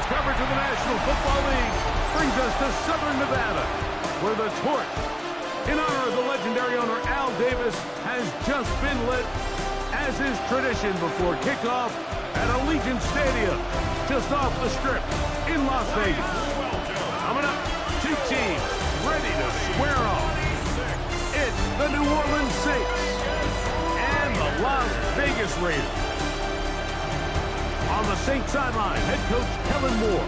Sports coverage of the National Football League brings us to Southern Nevada, where the torch, in honor of the legendary owner Al Davis, has just been lit, as is tradition before kickoff at Allegiant Stadium, just off the Strip in Las Vegas. Coming up, two teams ready to square off. It's the New Orleans Saints and the Las Vegas Raiders. On the Saints sideline, head coach Kellen Moore.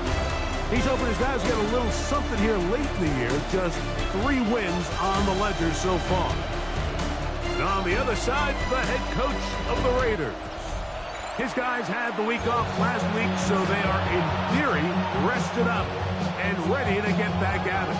He's hoping his guys get a little something here late in the year. Just 3 wins on the ledger so far. And on the other side, the head coach of the Raiders. His guys had the week off last week, so they are, in theory, rested up and ready to get back at it.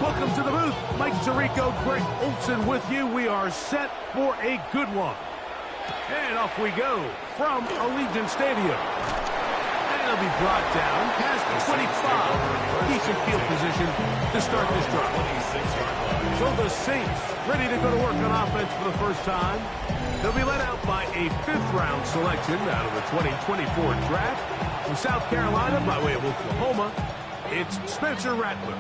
Welcome to the booth. Mike Tirico, Greg Olson with you. We are set for a good one. And off we go from Allegiant Stadium. And it'll be brought down past the 25. Decent field position to start this drive. So the Saints ready to go to work on offense for the first time. They'll be led out by a 5th-round selection out of the 2024 draft. From South Carolina by way of Oklahoma, it's Spencer Rattler.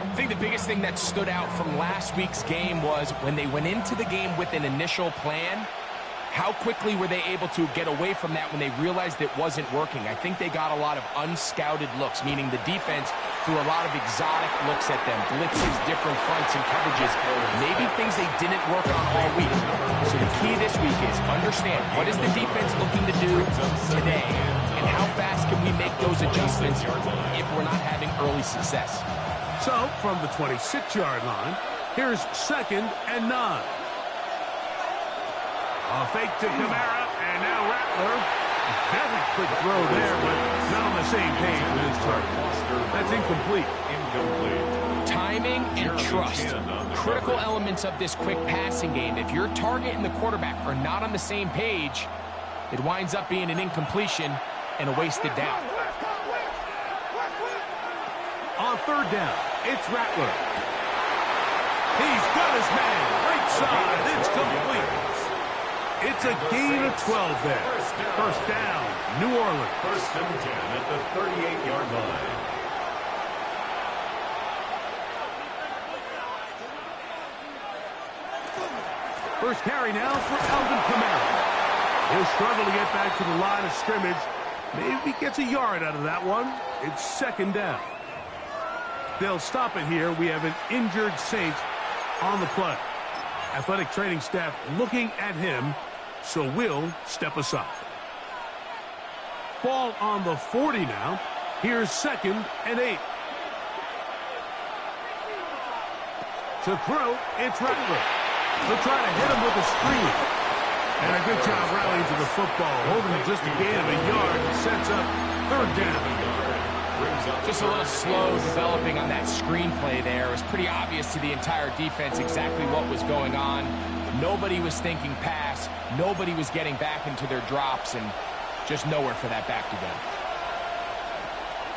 I think the biggest thing that stood out from last week's game was when they went into the game with an initial plan, how quickly were they able to get away from that when they realized it wasn't working? I think they got a lot of unscouted looks, meaning the defense threw a lot of exotic looks at them, blitzes, different fronts and coverages, maybe things they didn't work on all week. So the key this week is understand what is the defense looking to do today, and how fast can we make those adjustments if we're not having early success. So, from the 26-yard line, here's 2nd and 9. A fake to Kamara, and now Rattler. Very quick throw there, but not on the same page with his target. That's incomplete. Timing and trust. Critical elements of this quick passing game. If your target and the quarterback are not on the same page, it winds up being an incompletion and a wasted down. On 3rd down, it's Rattler. He's got his man. Right side. It's complete. It's a gain of 12 there. First down, New Orleans. 1st and 10 at the 38-yard line. First carry now for Alvin Kamara. He'll struggle to get back to the line of scrimmage. Maybe gets a yard out of that one. It's 2nd down. They'll stop it here. We have an injured Saint on the play. Athletic training staff looking at him, so we'll step aside. Ball on the 40 now. Here's 2nd and 8. To throw, it's Rattler. They'll try to hit him with a screen. And a good job rallying to the football, holding just a gain of a yard and sets up 3rd down. Just a little slow developing on that screenplay there. It was pretty obvious to the entire defense exactly what was going on. Nobody was thinking pass. Nobody was getting back into their drops, and just nowhere for that back to go.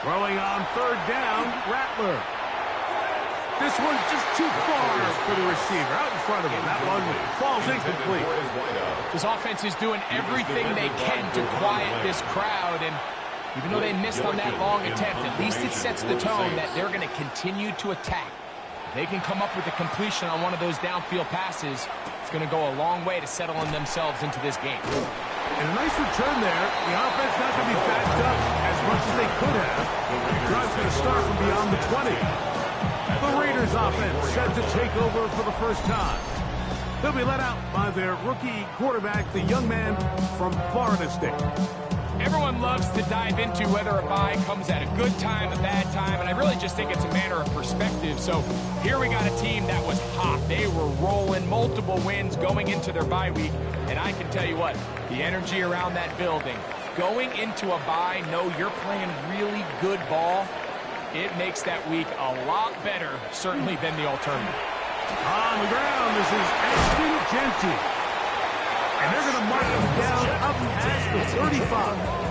Throwing on 3rd down, Rattler. This one's just too far for the receiver. Out in front of him. That one falls incomplete. This offense is doing everything they can to quiet this crowd, and even though they missed on that long attempt, at least it sets the tone that they're going to continue to attack. If they can come up with a completion on one of those downfield passes, it's going to go a long way to settling themselves into this game. And a nice return there. The offense not going to be backed up as much as they could have. The drive's going to start from beyond the 20. The Raiders offense set to take over for the first time. They'll be let out by their rookie quarterback, the young man from Florida State. Everyone loves to dive into whether a bye comes at a good time, a bad time, and I really just think it's a matter of perspective. So here we got a team that was hot. They were rolling, multiple wins going into their bye week, and I can tell you what, the energy around that building, going into a bye, know you're playing really good ball, it makes that week a lot better, certainly, than the alternative. On the ground, this is Ashton Jeanty. And they're going to mark him down up past the 35.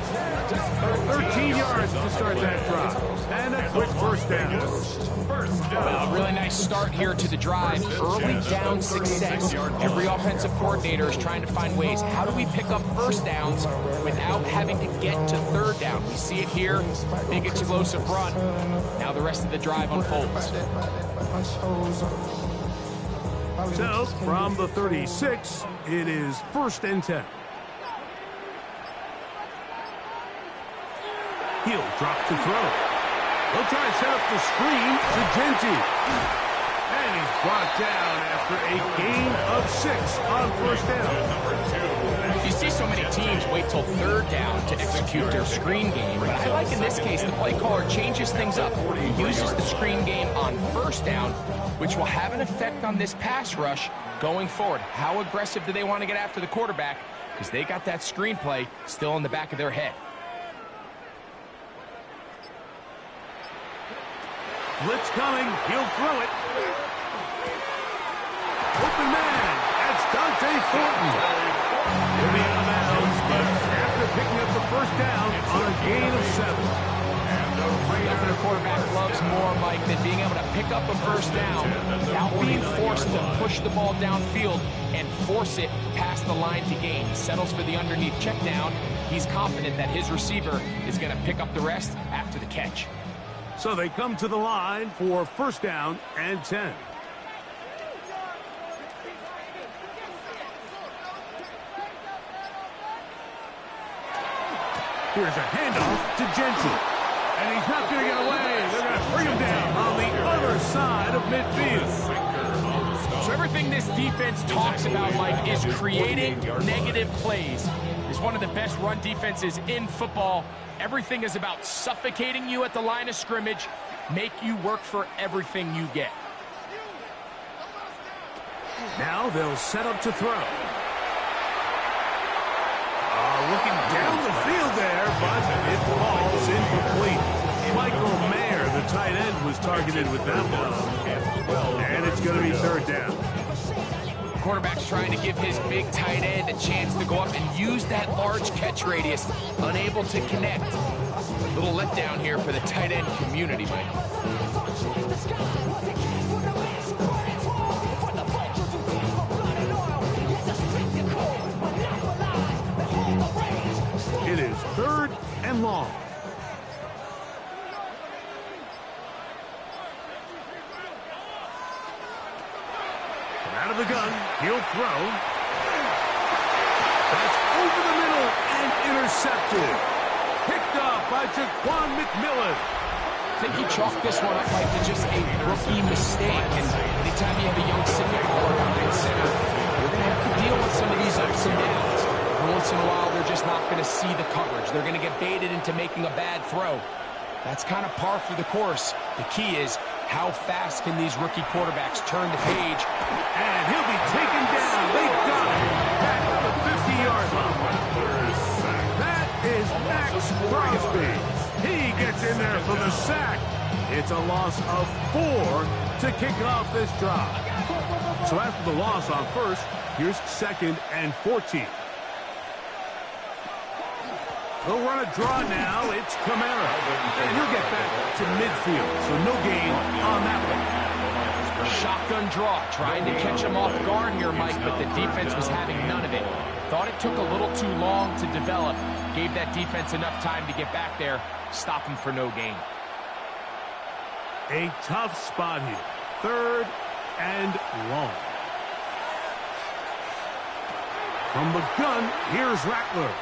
13 yards to start that drive. And a quick first down. Well, a really nice start here to the drive. Early down success. Every offensive coordinator is trying to find ways. How do we pick up first downs without having to get to third down? We see it here. Big explosive run. Now the rest of the drive unfolds. So, from the 36, it is 1st and 10. He'll drop to throw. He'll try to set up the screen to Genty. And he's brought down after a gain of 6 on 1st down. You see so many teams wait till third down to execute their screen game, but I like in this case the play caller changes things up. He uses the screen game on 1st down, which will have an effect on this pass rush going forward. How aggressive do they want to get after the quarterback? Because they got that screen play still in the back of their head. Blitz coming. He'll throw it. Open man. That's Dante Thornton. He'll be out of bounds, but after picking up the 1st down on a gain of 7. Nothing a quarterback loves more, Mike, than being able to pick up a 1st down without being forced to push the ball downfield and force it past the line to gain. He settles for the underneath check down. He's confident that his receiver is going to pick up the rest after the catch. So they come to the line for 1st down and 10. Here's a handoff to Genty. And he's not going to get away. They're going to bring him down on the other side of midfield. So everything this defense talks about, Mike, is creating negative plays. It's one of the best run defenses in football. Everything is about suffocating you at the line of scrimmage, make you work for everything you get. Now they'll set up to throw. Looking down the field there, but it falls incomplete. Michael Mayer, the tight end, was targeted with that one. And it's going to be 3rd down. Quarterback's trying to give his big tight end a chance to go up and use that large catch radius. Unable to connect. Little letdown here for the tight end community, Mike. It is 3rd and long. Out of the gun, he'll throw. That's over the middle and intercepted. Picked up by Jaquan McMillan. I think he chalked this one up like to just a rookie mistake. And anytime you have a young significant behind center, you're going to have to deal with some of these ups and downs. Every once in a while, they're just not going to see the coverage. They're going to get baited into making a bad throw. That's kind of par for the course. The key is, how fast can these rookie quarterbacks turn the page? And he'll be taken down. They got him back to the 50-yard line. That is Max Crosby. He gets in there for the sack. It's a loss of 4 to kick off this drive. So after the loss on 1st, here's 2nd and 14. They'll run a draw now. It's Kamara. And he'll get back to midfield, so no gain on that one. Shotgun draw, trying to catch him off guard here, Mike, but the defense was having none of it. Thought it took a little too long to develop. Gave that defense enough time to get back there. Stop him for no gain. A tough spot here. 3rd and long. From the gun, here's Rattler.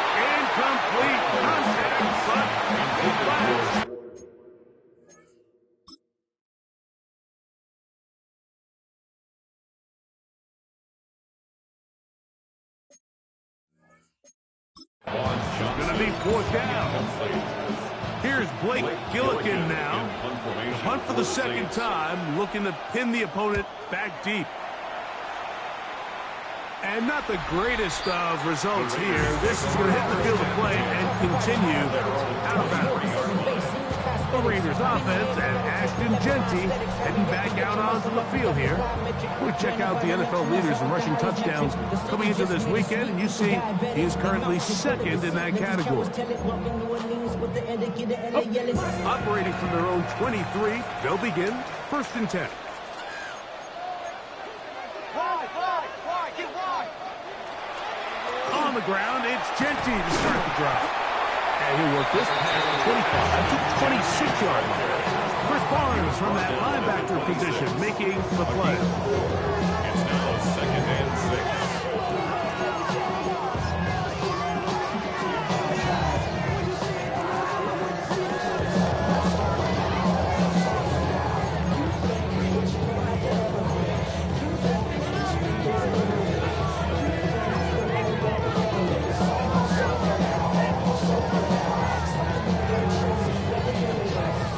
Incomplete contact, but it's going to be 4th down. Here's Blake Gillikin now. The punt for the 2nd time, looking to pin the opponent back deep. And not the greatest of results here. This is going to hit the field of play and continue out of bounds. the Raiders offense, and Ashton Jeanty heading back out onto the field here. We check out the NFL leaders in rushing touchdowns coming into this weekend, and you see he is currently second in that category. Operating from their own 23, they'll begin 1st and 10. On the ground, it's Jeanty to start the drive. And he'll work this past the 25 to 26-yard line. Chris Barnes from that linebacker position making the play. It's now 2nd and 6.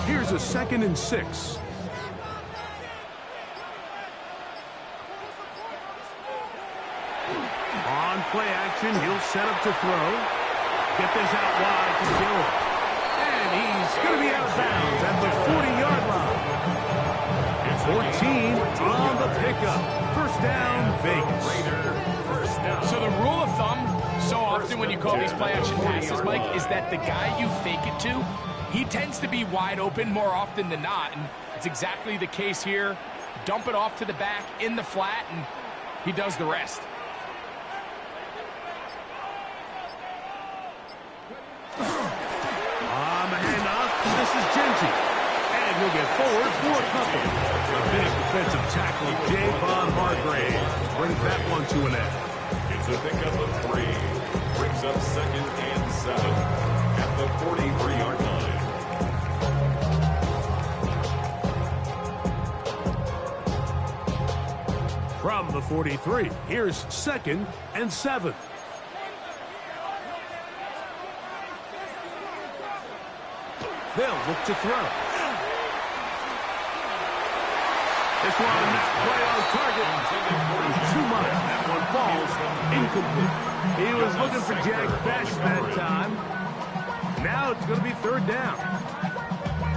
Here's a 2nd and 6. On play action, he'll set up to throw. Get this out wide to Dillon. And he's going to be out of bounds at the 40-yard line. 14 on the pickup. 1st down, Vegas. So the rule of thumb, so often when you call these play-action passes, Mike, is that the guy you fake it to, he tends to be wide open more often than not, and it's exactly the case here. Dump it off to the back in the flat, and he does the rest. On the handoff, this is Jeanty. And he'll get forward for a couple. A big defensive tackle, Javon Hargrave, brings that one to an end. It's a pickup of 3. Brings up 2nd and 7 at the 43-yard line. From the 43, here's 2nd and 7. They'll look to throw. This one, play on target. Too much. That one falls incomplete. He was looking for Jack Best that time. Now it's going to be 3rd down.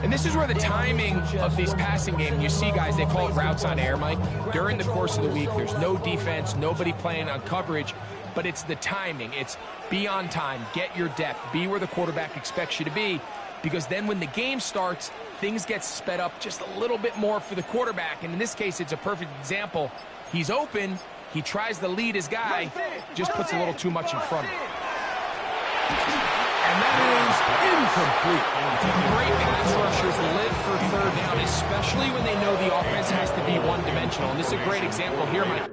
And this is where the timing of these passing games, you see guys, they call it routes on air, Mike. During the course of the week, there's no defense, nobody playing on coverage, but it's the timing. It's be on time, get your depth, be where the quarterback expects you to be, because then when the game starts, things get sped up just a little bit more for the quarterback. And in this case, it's a perfect example. He's open, he tries to lead his guy, just puts a little too much in front of him. And that is incomplete. Great pass rushers live for 3rd down, especially when they know the offense has to be one-dimensional. And this is a great example here, Mike.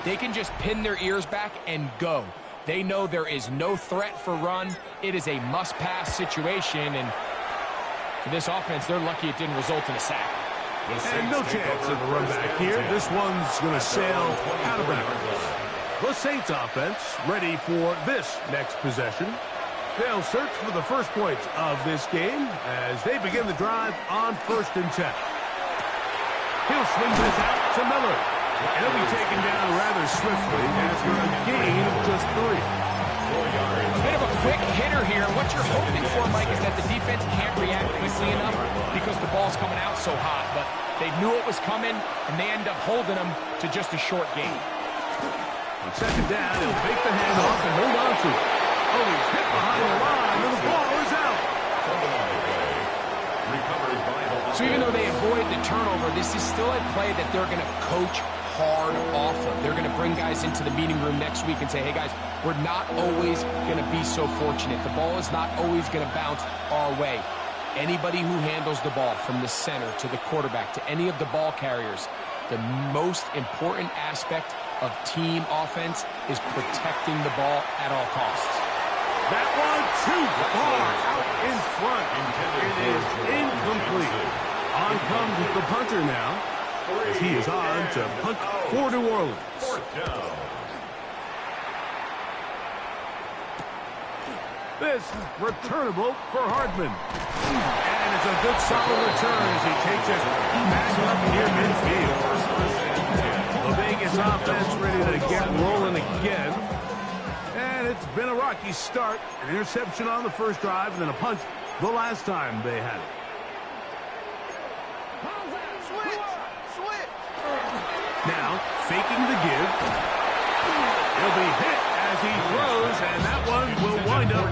They can just pin their ears back and go. They know there is no threat for run. It is a must-pass situation, and for this offense, they're lucky it didn't result in a sack. And no chance of a run back here. This one's going to sail out of bounds. The Saints offense ready for this next possession. They'll search for the first points of this game as they begin the drive on 1st and 10. He'll swing this out to Miller. And he'll be taken down rather swiftly after a gain of just 3. A bit of a quick hitter here. What you're hoping for, Mike, is that the defense can't react quickly enough because the ball's coming out so hot. But they knew it was coming, and they end up holding them to just a short gain. On 2nd down, he'll fake the handoff and hold on to it. Oh, he's hit behind the line, and the ball is out. So even though they avoid the turnover, this is still a play that they're going to coach hard off of. They're going to bring guys into the meeting room next week and say, hey, guys, we're not always going to be so fortunate. The ball is not always going to bounce our way. Anybody who handles the ball from the center to the quarterback to any of the ball carriers, the most important aspect of team offense is protecting the ball at all costs. That one too far out in front. It is incomplete. On comes the punter now, as he is on to punt for New Orleans. This returnable for Hardman. And it's a good solid return as he takes it back up near midfield. The Vegas offense ready to get rolling again. And it's been a rocky start. An interception on the first drive and then a punt the last time they had it. Now, faking the give. He'll be hit as he throws, and that one will wind up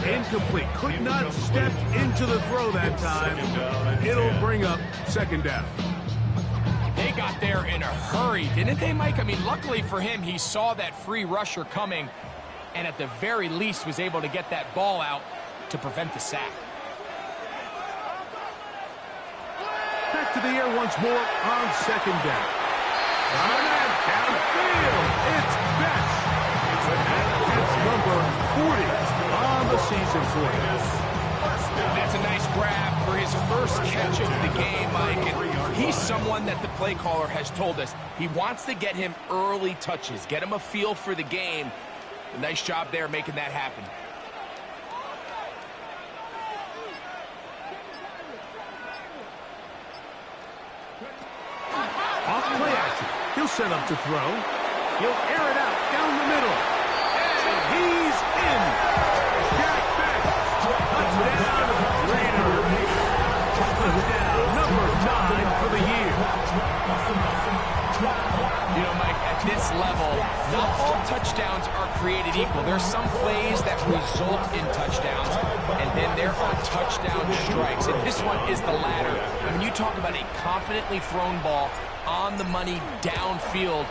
incomplete. Could not step into the throw that time. It'll bring up second down. They got there in a hurry, didn't they, Mike? I mean, luckily for him, he saw that free rusher coming, and at the very least was able to get that ball out to prevent the sack. Back to the air once more on second down. Downfield, it's Bech. That's number 40 on the season for him. That's a nice grab for his first catch of the game, Mike. And he's someone that the play caller has told us he wants to get him early touches, get him a feel for the game. A nice job there making that happen. Off play action. He'll set up to throw. He'll air it out down the middle. And he's in. Jack Bech. Touchdown, Raiders. Touchdown, number 9 for the year. You know, Mike, at this level, not all touchdowns are created equal. There's some plays that result in touchdowns, and then there are touchdown strikes. And this one is the latter. And when you talk about a confidently thrown ball on the money downfield,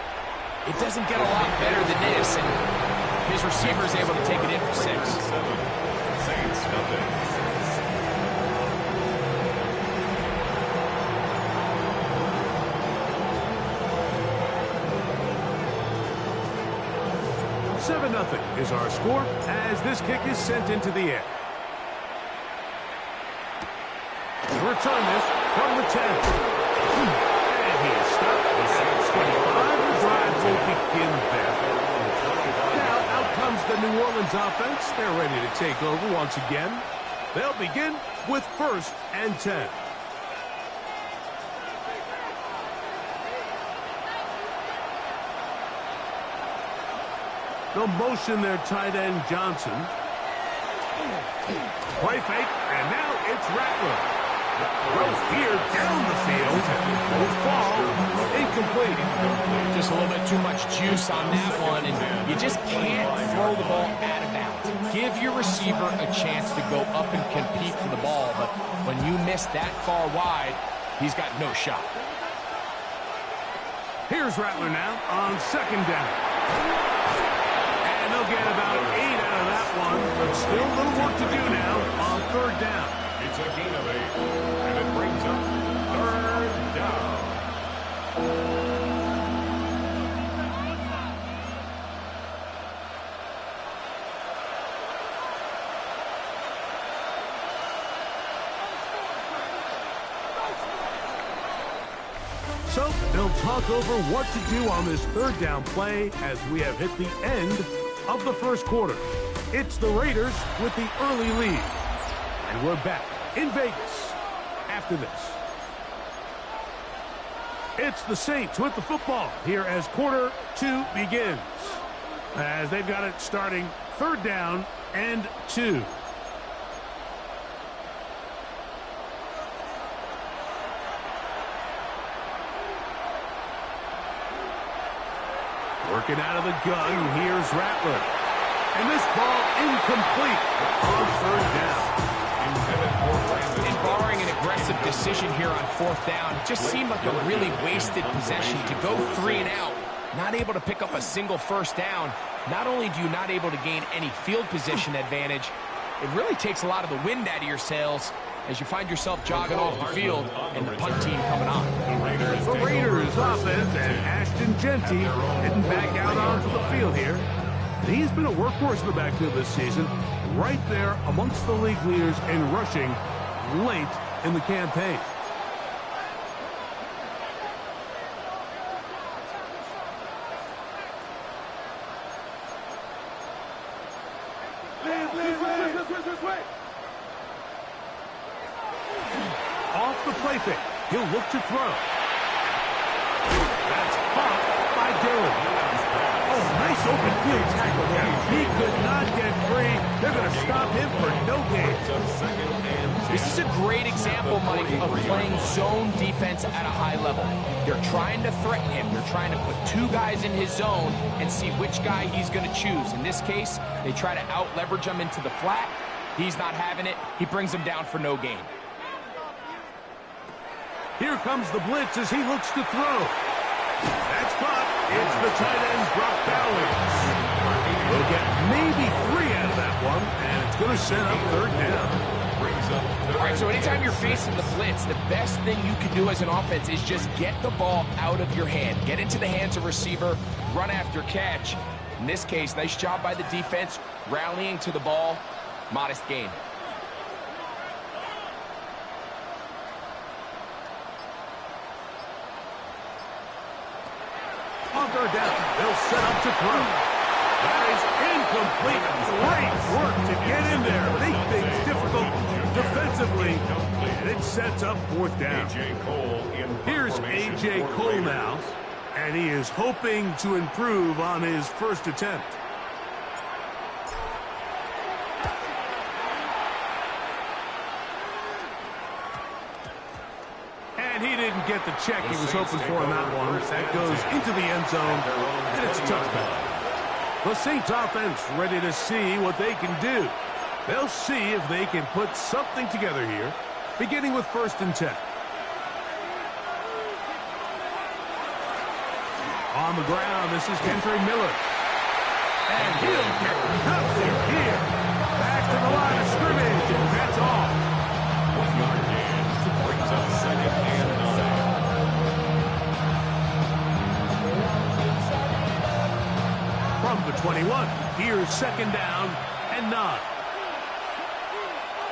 it doesn't get a lot better than this. And his receiver is able to take it in for 6. Saints nothing. Nothing is our score as this kick is sent into the air. Return this from the 10. And he is stopped. The Saints 25. The drive will begin there. Now out comes the New Orleans offense. They're ready to take over once again. They'll begin with 1st and 10. They'll motion their tight end, Johnson. Play fake, and now it's Rattler. Throws here down the field. Will fall. Incomplete. Just a little bit too much juice on that one, and you just can't throw the ball out of bounds. Give your receiver a chance to go up and compete for the ball, but when you miss that far wide, he's got no shot. Here's Rattler now on second down. They'll get about 8 out of that one, but still a little work to do now on third down. It's a gain of 8, and it brings up third down. So they'll talk over what to do on this third down play as we have hit the end of the first quarter. It's the Raiders with the early lead. And we're back in Vegas after this. It's the Saints with the football here as quarter 2 begins. As they've got it starting 3rd down and 2. Working out of the gun, here's Rattler. And this ball incomplete on 3rd down. And barring an aggressive decision here on 4th down, it just seemed like a really wasted possession to go 3 and out, not able to pick up a single 1st down. Not only do you not able to gain any field position advantage, it really takes a lot of the wind out of your sails as you find yourself jogging off the field and the punt team coming on. The Raiders offense and Ashton Jeanty heading back out onto the field here. And he's been a workhorse in the backfield this season, right there amongst the league leaders in rushing late in the campaign. Off the play fake. He'll look to throw. That's caught by Dillon. Oh, nice open field tackle there. He could not get free. They're going to stop him for no gain. This is a great example, Mike, of playing zone defense at a high level. They're trying to threaten him. They're trying to put two guys in his zone and see which guy he's going to choose. In this case, they try to out-leverage him into the flat. He's not having it. He brings him down for no gain. Here comes the blitz as he looks to throw. That's caught. It's the tight end, Brock Bowers. We'll get maybe 3 out of that one, and it's going to set up third down. All right, so anytime you're facing the blitz, the best thing you can do as an offense is just get the ball out of your hand. Get into the hands of receiver, run after catch. In this case, nice job by the defense, rallying to the ball, modest gain. On third down, they'll set up to throw. That is incomplete. Great work to get in there. Make things difficult defensively, and it sets up fourth down. Here's A.J. Cole now, and he is hoping to improve on his first attempt. And he didn't get the check he was hoping for on that one. That goes into the end zone, and it's a touchdown. The Saints offense ready to see what they can do. They'll see if they can put something together here, beginning with 1st and 10. On the ground, this is Kendre Miller. And he'll get nothing here. Back to the line of scrimmage, and that's all. 1-yard gain brings up 2nd and 9. From the 21, here's 2nd down and 9.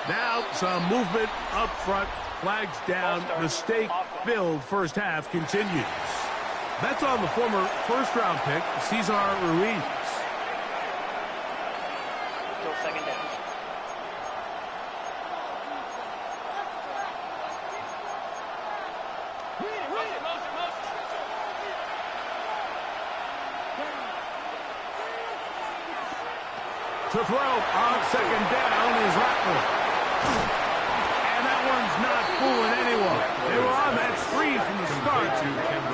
Now some movement up front, flags down, mistake-filled first half continues. That's on the former first-round pick, Cesar Ruiz. Still 2nd down. To throw on 2nd down is Rattler. And that one's not fooling anyone. They were on that screen from the start,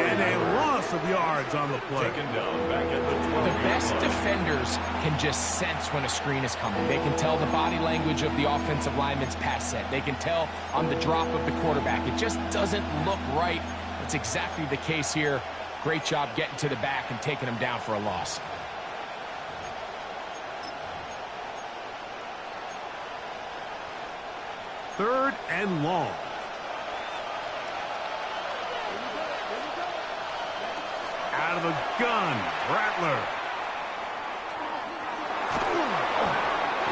and a loss of yards on the play. The best defenders can just sense when a screen is coming. They can tell the body language of the offensive lineman's pass set. They can tell on the drop of the quarterback. It just doesn't look right. It's exactly the case here. Great job getting to the back and taking him down for a loss. 3rd and long. Out of the gun, Rattler.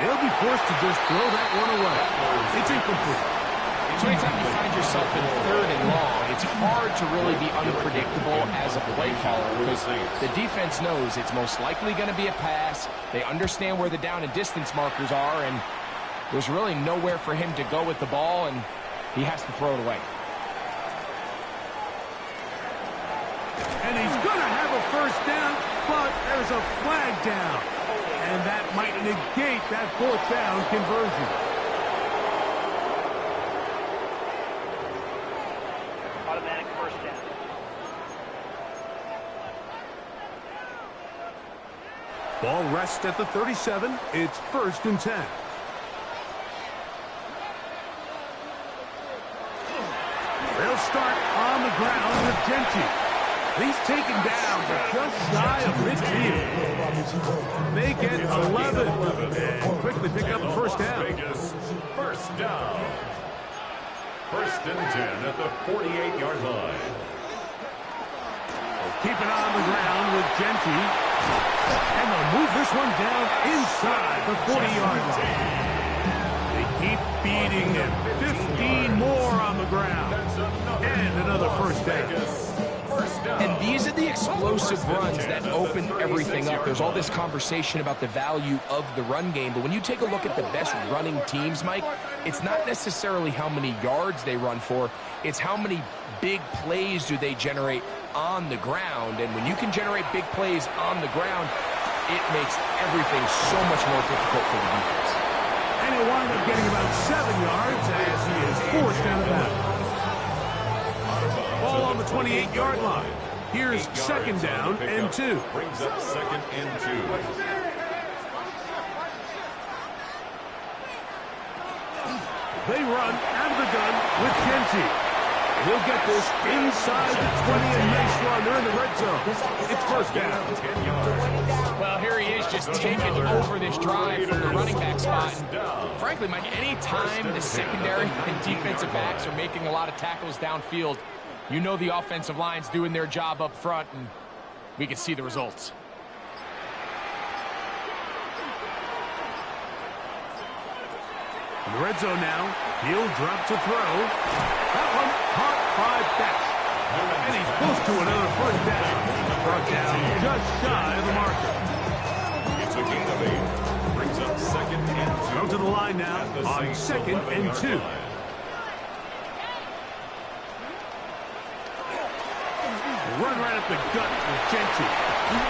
They'll be forced to just throw that one away. It's incomplete. So anytime you find yourself in 3rd and long, it's hard to really be unpredictable as a play caller because the defense knows it's most likely going to be a pass. They understand where the down and distance markers are, and there's really nowhere for him to go with the ball, and he has to throw it away. And he's going to have a first down, but there's a flag down. And that might negate that 4th down conversion. Automatic 1st down. Ball rests at the 37. It's 1st and 10. They'll start on the ground with Genty. He's taken down just shy of midfield. They get 11 and quickly pick up the first down. First down. 1st and 10 at the 48-yard line. Keep it on the ground with Genty. And they'll move this one down inside the 40-yard line. They keep beating him. 15 more on the ground. And another first down. And these are the explosive runs that open everything up. There's all this conversation about the value of the run game, but when you take a look at the best running teams, Mike, it's not necessarily how many yards they run for, it's how many big plays do they generate on the ground. And when you can generate big plays on the ground, it makes everything so much more difficult for the defense. And he'll wind up getting about 7 yards as he is forced out of bounds. Ball on the 28-yard line. Here's second down and 2. Brings up second and 2. They run out of the gun with Genty. He'll get this inside the 20 and nice run. They're in the red zone. It's first down. 10 yards. Well, here he is just taking over this drive from the running back spot. And frankly, Mike, any time the secondary and defensive backs are making a lot of tackles downfield, you know the offensive line's doing their job up front, and we can see the results. In the red zone now, he'll drop to throw. That one caught by Beck. And he's close to another first down. Brought down just shy of the marker. It's a gain of 8. Brings up second and 2. Down to the line now on second and 2. Run right up the gut with Genty. And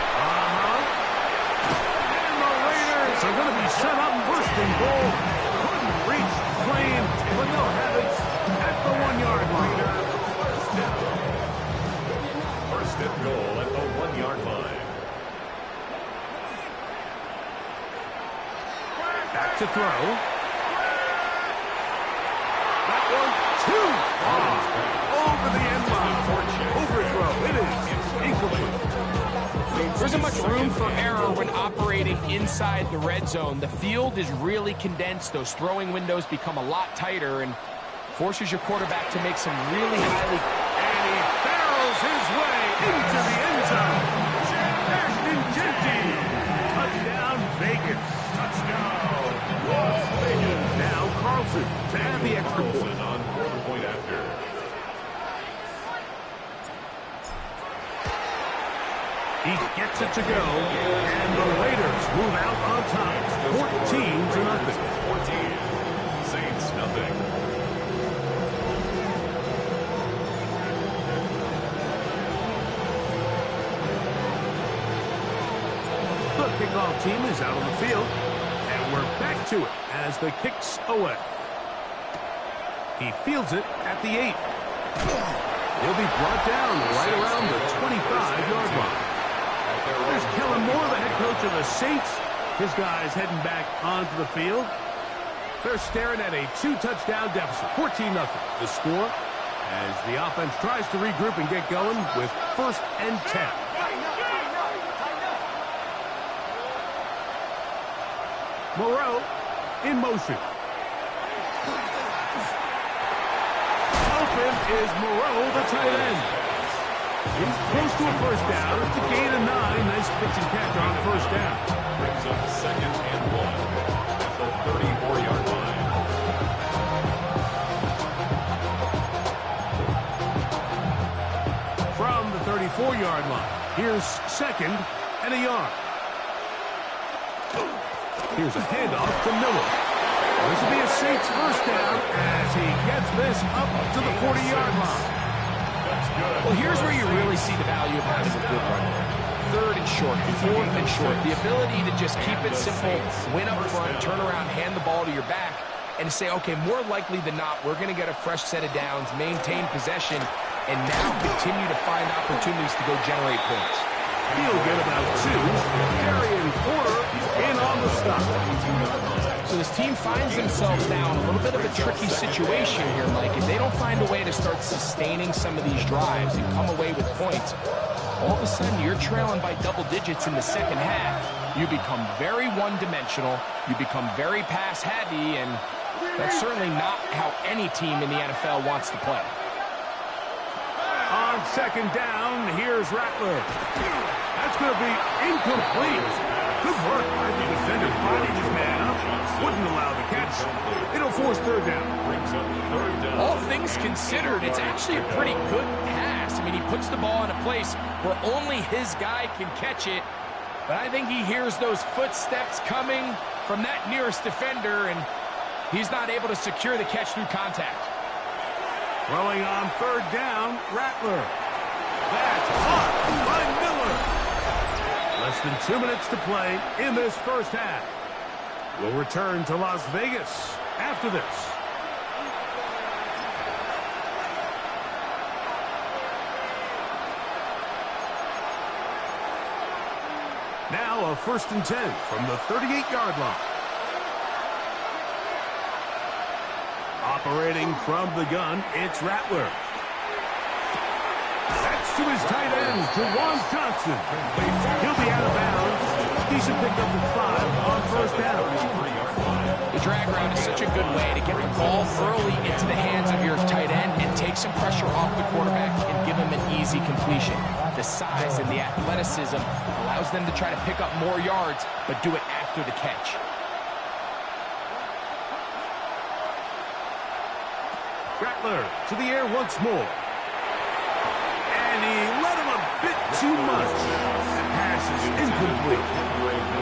the Raiders are going to be set up first and goal. Couldn't reach the plane, but they'll have it at the 1-yard line. First and goal at the 1-yard line. Back to throw. That one too far. Over the end line. Overthrow. It is incomplete. There isn't much room for error when operating inside the red zone. The field is really condensed. Those throwing windows become a lot tighter and forces your quarterback to make some really highly... And he barrels his way into the end zone. Ashton Genty. Touchdown, Vegas. Touchdown, Las Vegas. Now Carlson to add the extra point. On quarter point after. He gets it to go, and the Raiders move out on top, 14-0. 14. Saints nothing. The kickoff team is out on the field, and we're back to it as the kick's away. He fields it at the 8. He'll be brought down right around the 25-yard line. There's Kellen Moore, the head coach of the Saints. His guys heading back onto the field. They're staring at a 2-touchdown deficit, 14-0. The score as the offense tries to regroup and get going with first and 10. Moreau in motion. Open is Moreau, the tight end. He's close to a first down. It's a gain of 9. Nice pitch and catch on first down. Brings up second and 1 at the 34-yard line. From the 34-yard line, here's second and a yard. Here's a handoff to Miller. This will be a Saints first down as he gets this up to the 40-yard line. Well, here's where you really see the value of having a good run game. Third and short, fourth and short. The ability to just keep it simple, win up front, turn around, hand the ball to your back, and say, okay, more likely than not, we're going to get a fresh set of downs, maintain possession, and now continue to find opportunities to go generate points. He'll get about 2. Darian Porter in on the stop. So this team finds themselves now in a little bit of a tricky situation here, Mike. If they don't find a way to start sustaining some of these drives and come away with points, all of a sudden you're trailing by double digits in the second half. You become very one-dimensional. You become very pass-heavy, and that's certainly not how any team in the NFL wants to play. On second down, here's Rattler. That's going to be incomplete. Good work by the defender. Bodied his man up. Wouldn't allow the catch. It'll force third down. Brings up third down. All things considered, it's actually a pretty good pass. I mean, he puts the ball in a place where only his guy can catch it. But I think he hears those footsteps coming from that nearest defender, and he's not able to secure the catch through contact. Throwing on third down, Rattler. That's caught by Miller. Less than 2 minutes to play in this first half. We'll return to Las Vegas after this. Now a 1st and 10 from the 38-yard line. Operating from the gun, it's Rattler. That's to his tight end, Juwan Johnson. He'll be out of bounds. Decent pickup of 5 on 1st down. The drag route is such a good way to get the ball early into the hands of your tight end and take some pressure off the quarterback and give him an easy completion. The size and the athleticism allows them to try to pick up more yards, but do it after the catch. Rattler to the air once more. And he let him a bit too much. That pass is incomplete.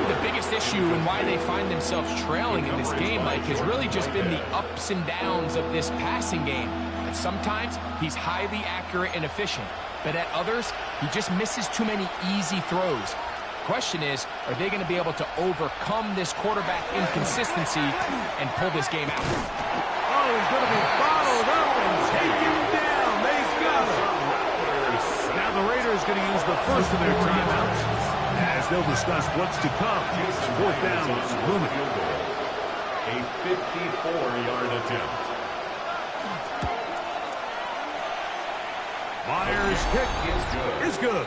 The biggest issue and why they find themselves trailing in this game, Mike, has really just been the ups and downs of this passing game. And sometimes he's highly accurate and efficient, but at others, he just misses too many easy throws. The question is, are they going to be able to overcome this quarterback inconsistency and pull this game out? Oh, he's going to be bottled up and taken down. They've got him. Now the Raiders going to use the first of their timeouts as they'll discuss what's to come. 4th down is looming. A 54-yard attempt. Myers' kick is good.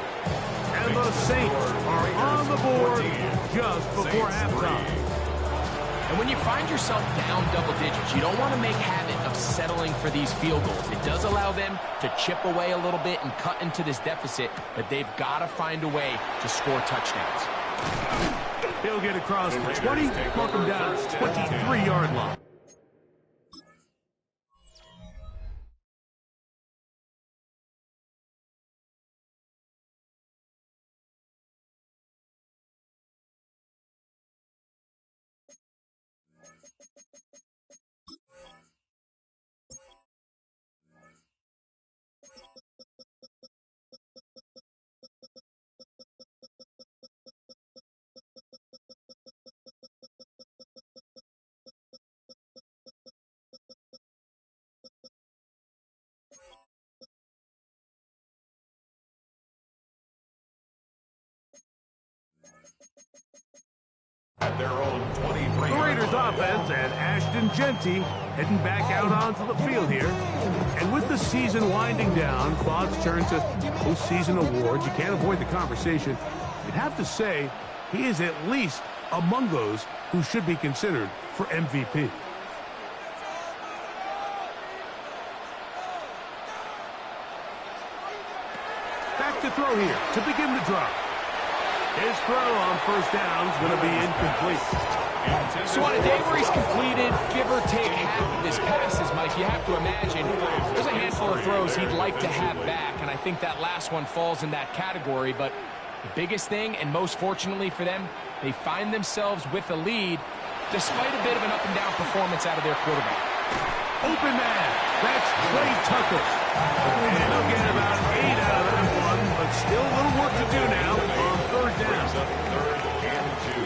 And the Saints are on the board just before halftime. And when you find yourself down double digits, you don't want to make habit of settling for these field goals. It does allow them to chip away a little bit and cut into this deficit, but they've got to find a way to score touchdowns. He'll get across the 20, mark him down at 23-yard line. At their own 23. The Raiders offense and Ashton Jeanty heading back out onto the field here. And with the season winding down, thoughts turn to postseason awards. You can't avoid the conversation. You'd have to say he is at least among those who should be considered for MVP. Back to throw here to begin the drive. His throw on 1st down is going to be incomplete. So on a day where he's completed, give or take half of his passes, Mike, you have to imagine there's a handful of throws he'd like to have back, and I think that last one falls in that category. But the biggest thing, and most fortunately for them, they find themselves with a lead despite a bit of an up-and-down performance out of their quarterback. Open man. That's Trey Tucker. And he'll get about 8 out of that one, but still a little work to do now on 3rd down. Up 3rd and 2.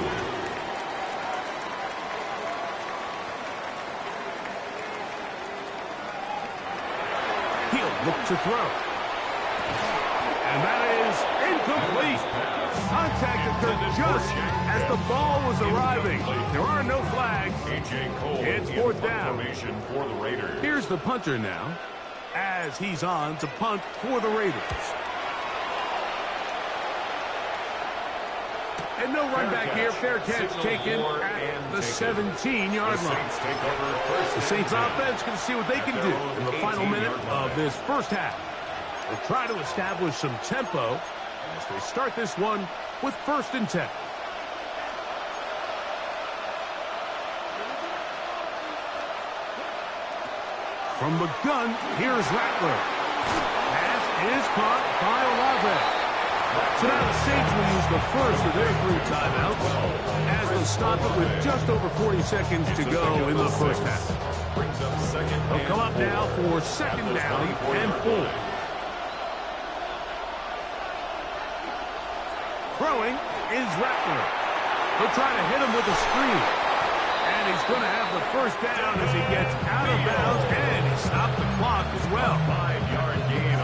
He'll look to throw. And that is incomplete. Contact occurred just as the ball was arriving. There are no flags. It's 4th down. For the Raiders. Here's the punter now as he's on to punt for the Raiders. And no run back here. Fair catch taken at the 17-yard line. The Saints offense can see what they can do in the final minute of this first half. They'll try to establish some tempo as they start this one with 1st and 10. From the gun, here's Rattler. Pass is caught by Olave. So now the Saints will use the first of their 3 timeouts as they'll stop it with just over 40 seconds to go in the first half. They'll come up now for second down and 4. Throwing is Rattler. They'll try to hit him with a screen. And he's going to have the first down as he gets out of bounds, and he stopped the clock as well.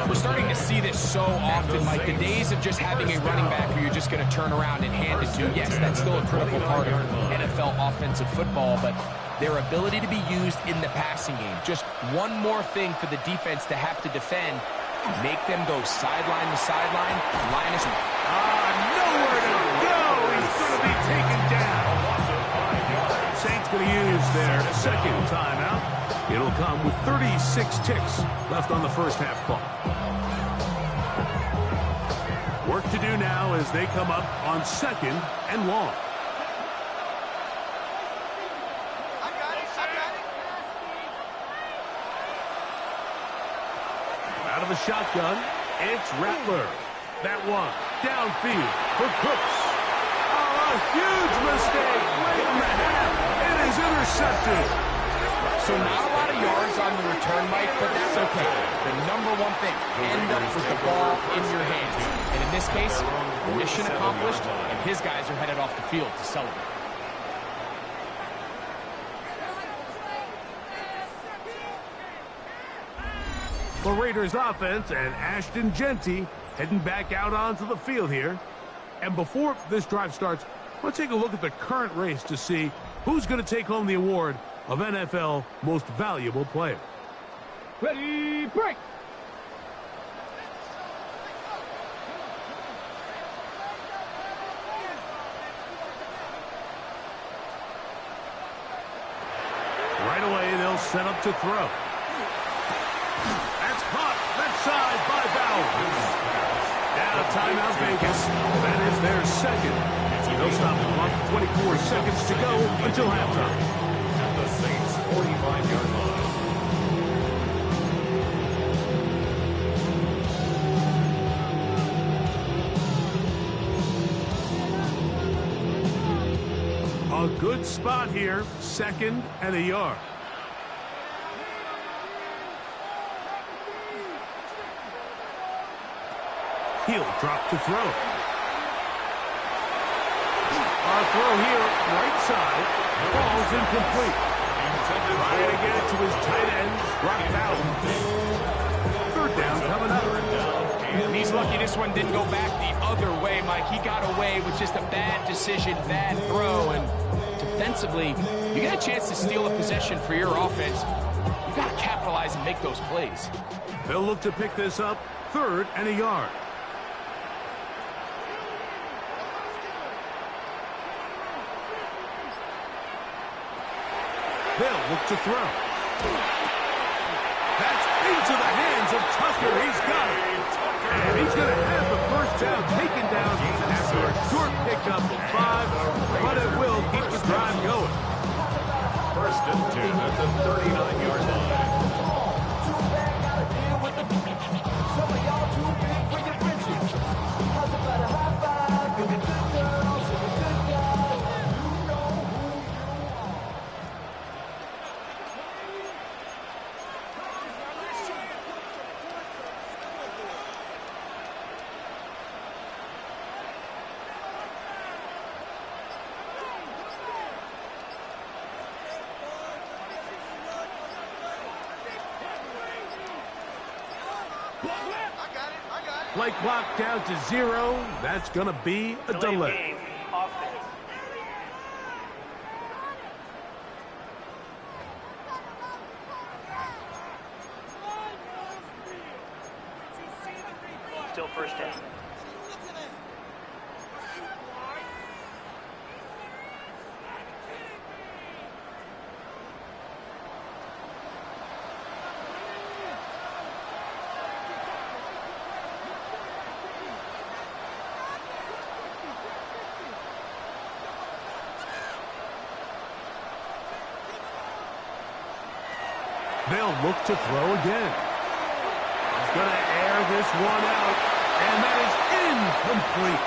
We're starting to see this so often, Mike. The days of just having a running back who you're just going to turn around and hand it to, yes, that's still a critical part of NFL offensive football, but their ability to be used in the passing game, just one more thing for the defense to have to defend, make them go sideline to sideline. Linus, nowhere to go. He's going to be taken down. Saints going to use their second timeout. It'll come with 36 ticks left on the first half clock. Work to do now as they come up on second and long. Out of the shotgun, it's Rattler. That one downfield for Cooks. Oh, a huge mistake late in the half. It is intercepted. so not a lot of yards on the return, Mike, but that's okay. The number one thing, end up with the ball in your hands. And in this case, mission accomplished, and his guys are headed off the field to celebrate. The Raiders offense and Ashton Jeanty heading back out onto the field here. And before this drive starts, let's take a look at the current race to see who's going to take home the award of NFL Most Valuable Player. Ready, break! Right away, they'll set up to throw. That's caught left side by Bowers. Now timeout Vegas. That is their second. They'll stop the clock. 24 seconds to go until halftime. At the Saints' 45-yard line. A good spot here. Second and a yard. He'll drop to throw. Our throw here, right side, falls incomplete. Trying to get it to his tight end, dropped out. Third down coming up. And he's lucky this one didn't go back the other way, Mike. He got away with just a bad decision, bad throw, and defensively, you get a chance to steal a possession for your offense. You got to capitalize and make those plays. They'll look to pick this up, third and a yard. They'll look to throw. That's into the hands of Tucker. He's got it. And he's going to have the first down taken down after a short pickup of 5, but it will keep the drive going. First and 10 at the 39-yard line. Play clock down to 0. That's going to be a delay. Game, offense. Still first down. They'll look to throw again. going to air this one out, and that is incomplete.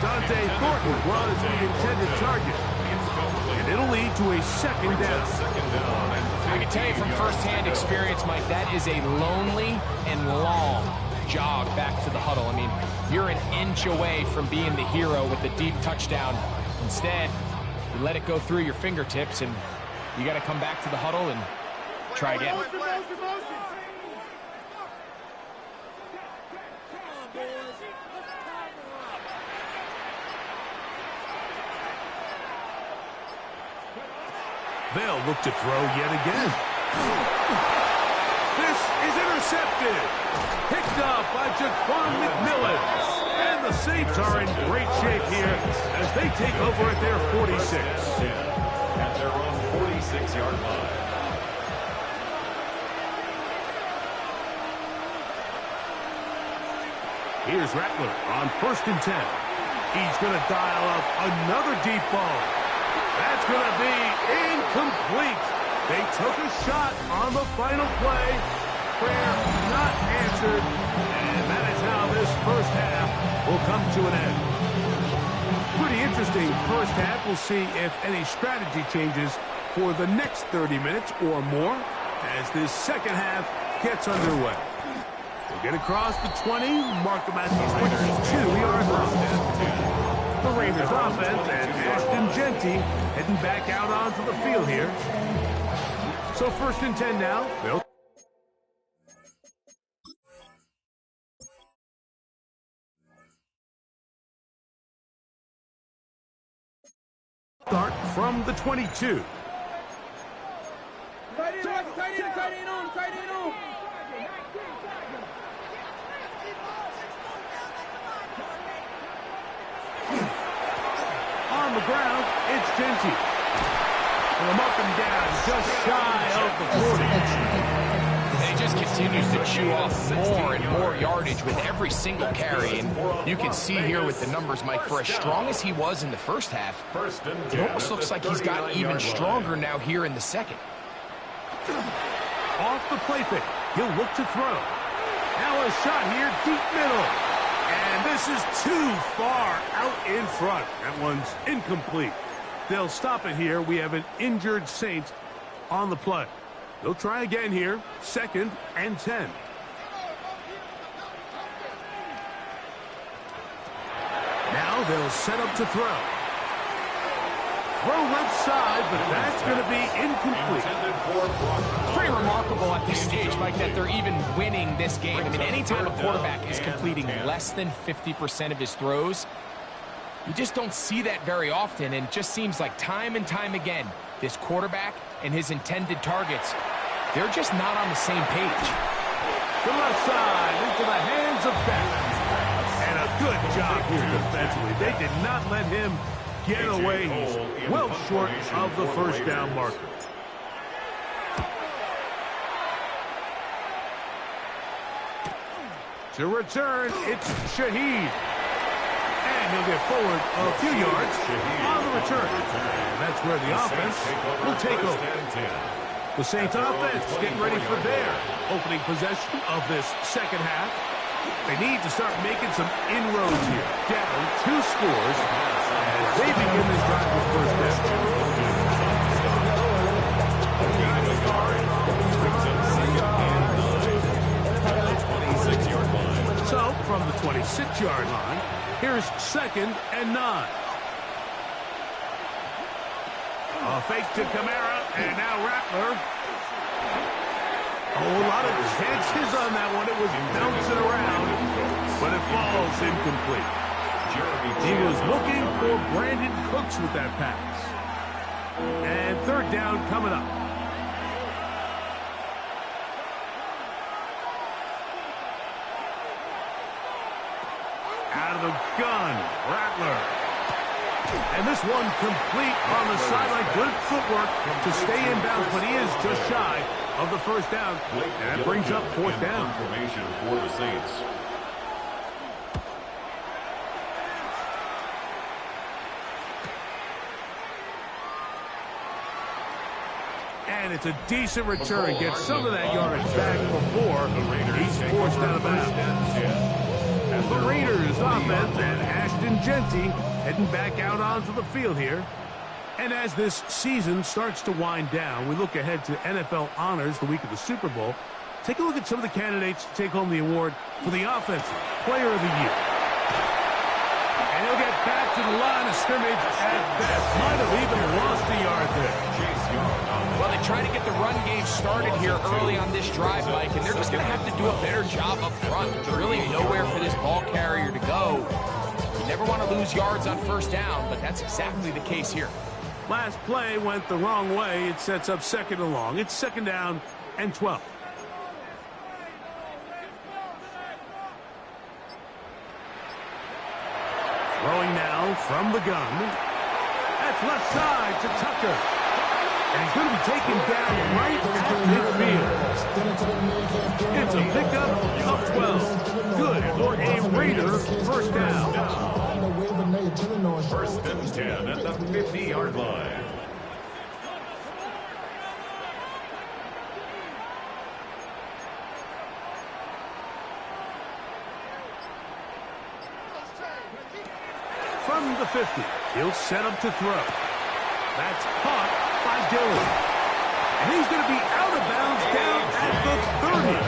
Dante Thornton was the intended target, and it'll lead to a second down. I can tell you from firsthand experience, Mike, that is a lonely and long jog back to the huddle. I mean, you're an inch away from being the hero with the deep touchdown. Instead, you let it go through your fingertips, and you got to come back to the huddle and try again. They'll look to throw yet again. This is intercepted. Picked up by Jaquan McMillan. And the Saints are in great shape here as they take over at their 46. At their own 46-yard line. Here's Rattler on 1st and 10. He's going to dial up another deep ball. That's going to be incomplete. They took a shot on the final play. Prayer not answered. And that is how this first half will come to an end. Pretty interesting first half. We'll see if any strategy changes for the next 30 minutes or more as this second half gets underway. We'll get across the 20, mark them at the 22-yard line. The Raiders offense and Ashton Jeanty heading back out onto the field here. So 1st and 10 now. They'll start from the 22. Tight end on. On the ground, it's Jeanty. They'll mark him down just shy of the 40. And he just continues to chew off more and more yardage with every single carry. And you can see here with the numbers, Mike, for as strong as he was in the first half, it almost looks like he's gotten even stronger now here in the second. Off the play fake, he'll look to throw. Now a shot here, deep middle. And this is too far out in front. That one's incomplete. They'll stop it here. We have an injured Saint on the play. They'll try again here. 2nd and 10. Now they'll set up to throw. Throw left side, but that's going to be incomplete. It's pretty remarkable at this stage, Mike, that they're even winning this game. I mean, anytime a quarterback is completing less than 50% of his throws, you just don't see that very often, and it just seems like time and time again, this quarterback and his intended targets, they're just not on the same page. The left side into the hands of Beck. And a good job here defensively. They did not let him get away. He's well short of the first down marker. To return, it's Shaheed. And he'll get forward a few yards on the return. And that's where the offense will take over. The Saints offense getting ready for their opening possession of this second half. They need to start making some inroads here. Down 2 scores as they begin this drive with first down. So, from the 26-yard line, here's 2nd and 9. A fake to Kamara, and now Rattler. Oh, a lot of chances on that one. It was bouncing around, but it falls incomplete. He was looking for Brandon Cooks with that pass. And 3rd down coming up. Out of the gun, Rattler. And this one complete on the sideline. Good footwork to stay in bounds, but he is just shy of the first down. And that brings up 4th down. Information for the Saints. And it's a decent return. Get some of that yardage back before he's forced out of bounds. The Raiders offense and Ashton Jeanty heading back out onto the field here. And as this season starts to wind down, we look ahead to NFL honors the week of the Super Bowl. Take a look at some of the candidates to take home the award for the Offensive Player of the Year. And he'll get back to the line of scrimmage at best. Might have even lost a yard there. Well, they try to get the run game started here early on this drive, Mike, and they're just going to have to do a better job up front. There's really nowhere for this ball carrier to go. You never want to lose yards on first down, but that's exactly the case here. Last play went the wrong way. It sets up second and long. It's second down and 12. Throwing now from the gun. That's left side to Tucker. And he's going to be taken down right at midfield. It's a pickup of 12. Good for a Raider first down. First and 10 at the 50-yard line. From the 50, he'll set up to throw. That's caught by Dillon. And he's going to be out of bounds down at the 30.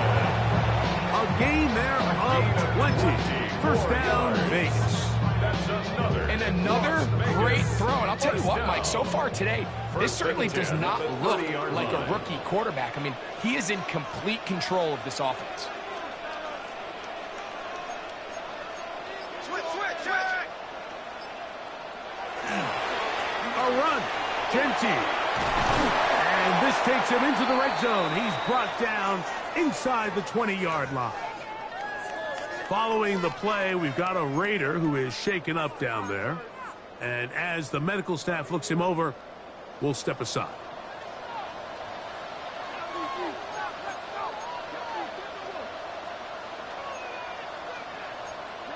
A gain there of 20. First down, Vegas. And another great throw. And I'll tell you what, Mike, so far today, this certainly does not look like a rookie quarterback. I mean, he is in complete control of this offense. A run. Jeanty. And this takes him into the red zone. He's brought down inside the 20-yard line. Following the play, we've got a Raider who is shaken up down there. And as the medical staff looks him over, we'll step aside.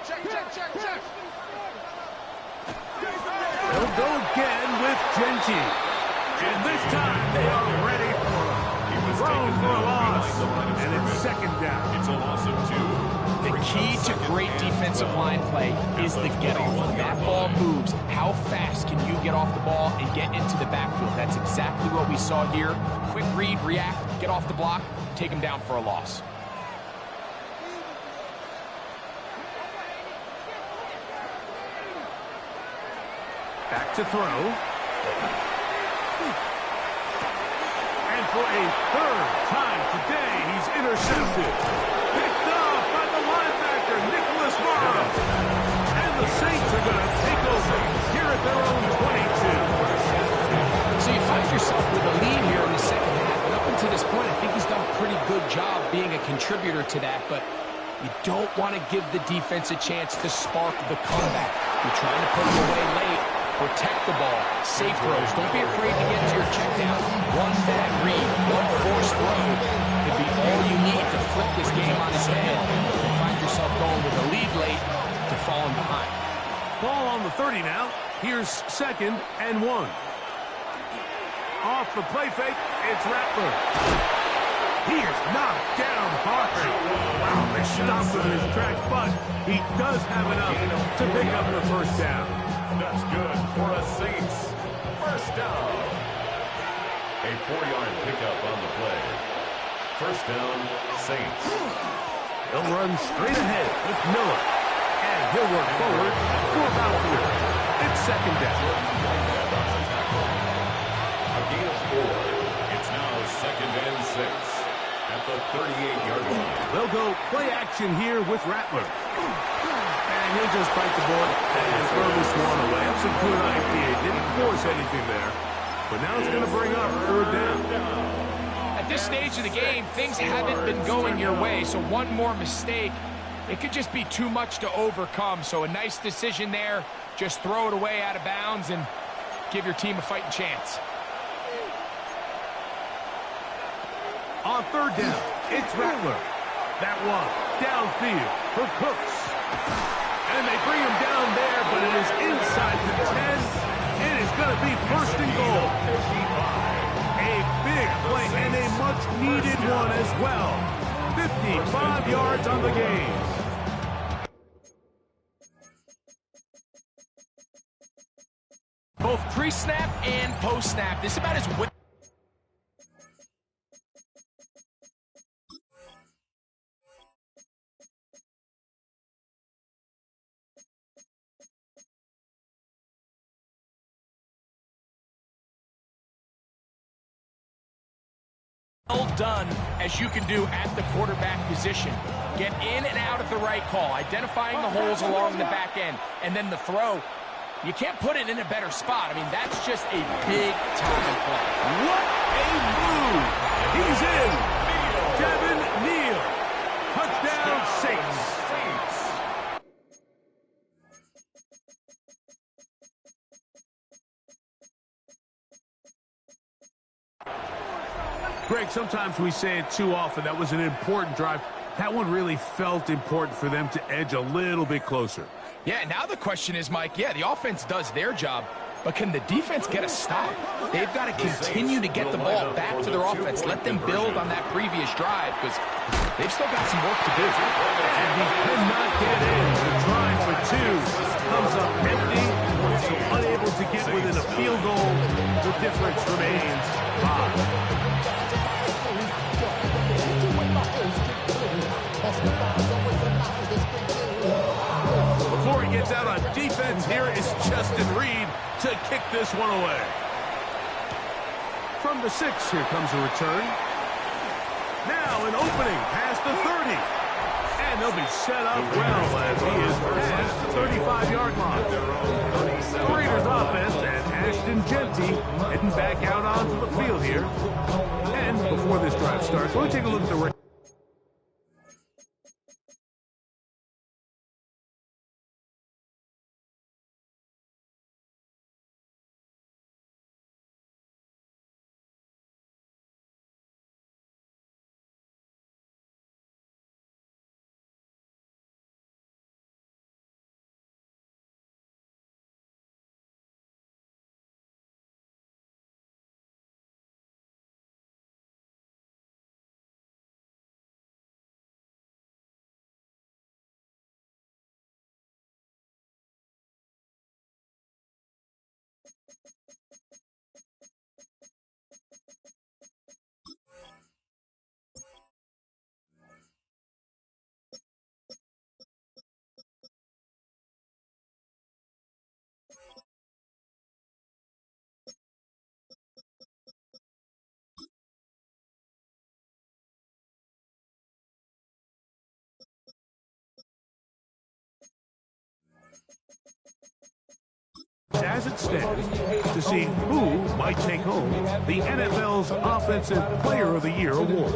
Check. They'll go again with Jeanty. And this time they are ready for him. Thrown for a loss. And it's second down. It's a loss of 2. The key to great defensive line play is the get-off. When that ball moves, how fast can you get off the ball and get into the backfield? That's exactly what we saw here. Quick read, react, get off the block, take him down for a loss. Back to throw. And for a third time today, he's intercepted. Picked up by the linebacker, Nicholas Morrow. And the Saints are going to take over here at their own 22. So you find yourself with a lead here in the second half. And up until this point, I think he's done a pretty good job being a contributor to that. But you don't want to give the defense a chance to spark the comeback. You're trying to put them away late. Protect the ball. Safe throws. Don't be afraid to get to your check down. One bad read, one forced throw could be all you need to flip this game on its head and find yourself going with a lead late to falling behind. Ball on the 30 now. Here's second and 1. Off the play fake, it's Rattler. He is knocked down hard. Wow, they stopped him in his tracks, but he does have enough to pick up the first down. That's good for a Saints. First down. A 4-yard pickup on the play. First down, Saints. He'll run straight ahead with Miller. And he'll work forward for about 4. It's second down. A gain of 4. It's now second and 6 at the 38-yard line. They'll go play action here with Rattler. And he'll just bite the ball and throw this one away. That's a good idea. Didn't force anything there. But now it's going to bring up third down. At this stage of the game, things haven't been going your way, so one more mistake, it could just be too much to overcome. So a nice decision there. Just throw it away out of bounds and give your team a fighting chance. On third down, it's Rattler. That one downfield for Cooks. And they bring him down there, but it is inside the 10. It is going to be first and goal. A big one as well. 55 yards on the game. Both pre-snap and post-snap. This is about as well done as you can do at the quarterback position. Get in and out at the right call, identifying the holes along the back end, and then the throw. You can't put it in a better spot. I mean, that's just a big-time play. What a move! He's in! Kevin Neal. Touchdown, Saints. Greg, sometimes we say it too often. That was an important drive. That one really felt important for them to edge a little bit closer. Yeah, now the question is, Mike, yeah, the offense does their job, but can the defense get a stop? They've got to continue to get the ball back to their offense. Let them build on that previous drive because they've still got some work to do. And he could not get in. The try for two comes up empty, so unable to get within a field goal. The difference remains 5. Before he gets out on defense, here is Justin Reed to kick this one away. From the 6, here comes a return. Now an opening past the 30. And they'll be set up well as he is past the 35-yard line. The Raiders offense and Ashton Jeanty heading back out onto the field here. And before this drive starts, let me take a look at the Raiders. As it stands, to see who might take home the NFL's Offensive Player of the Year award.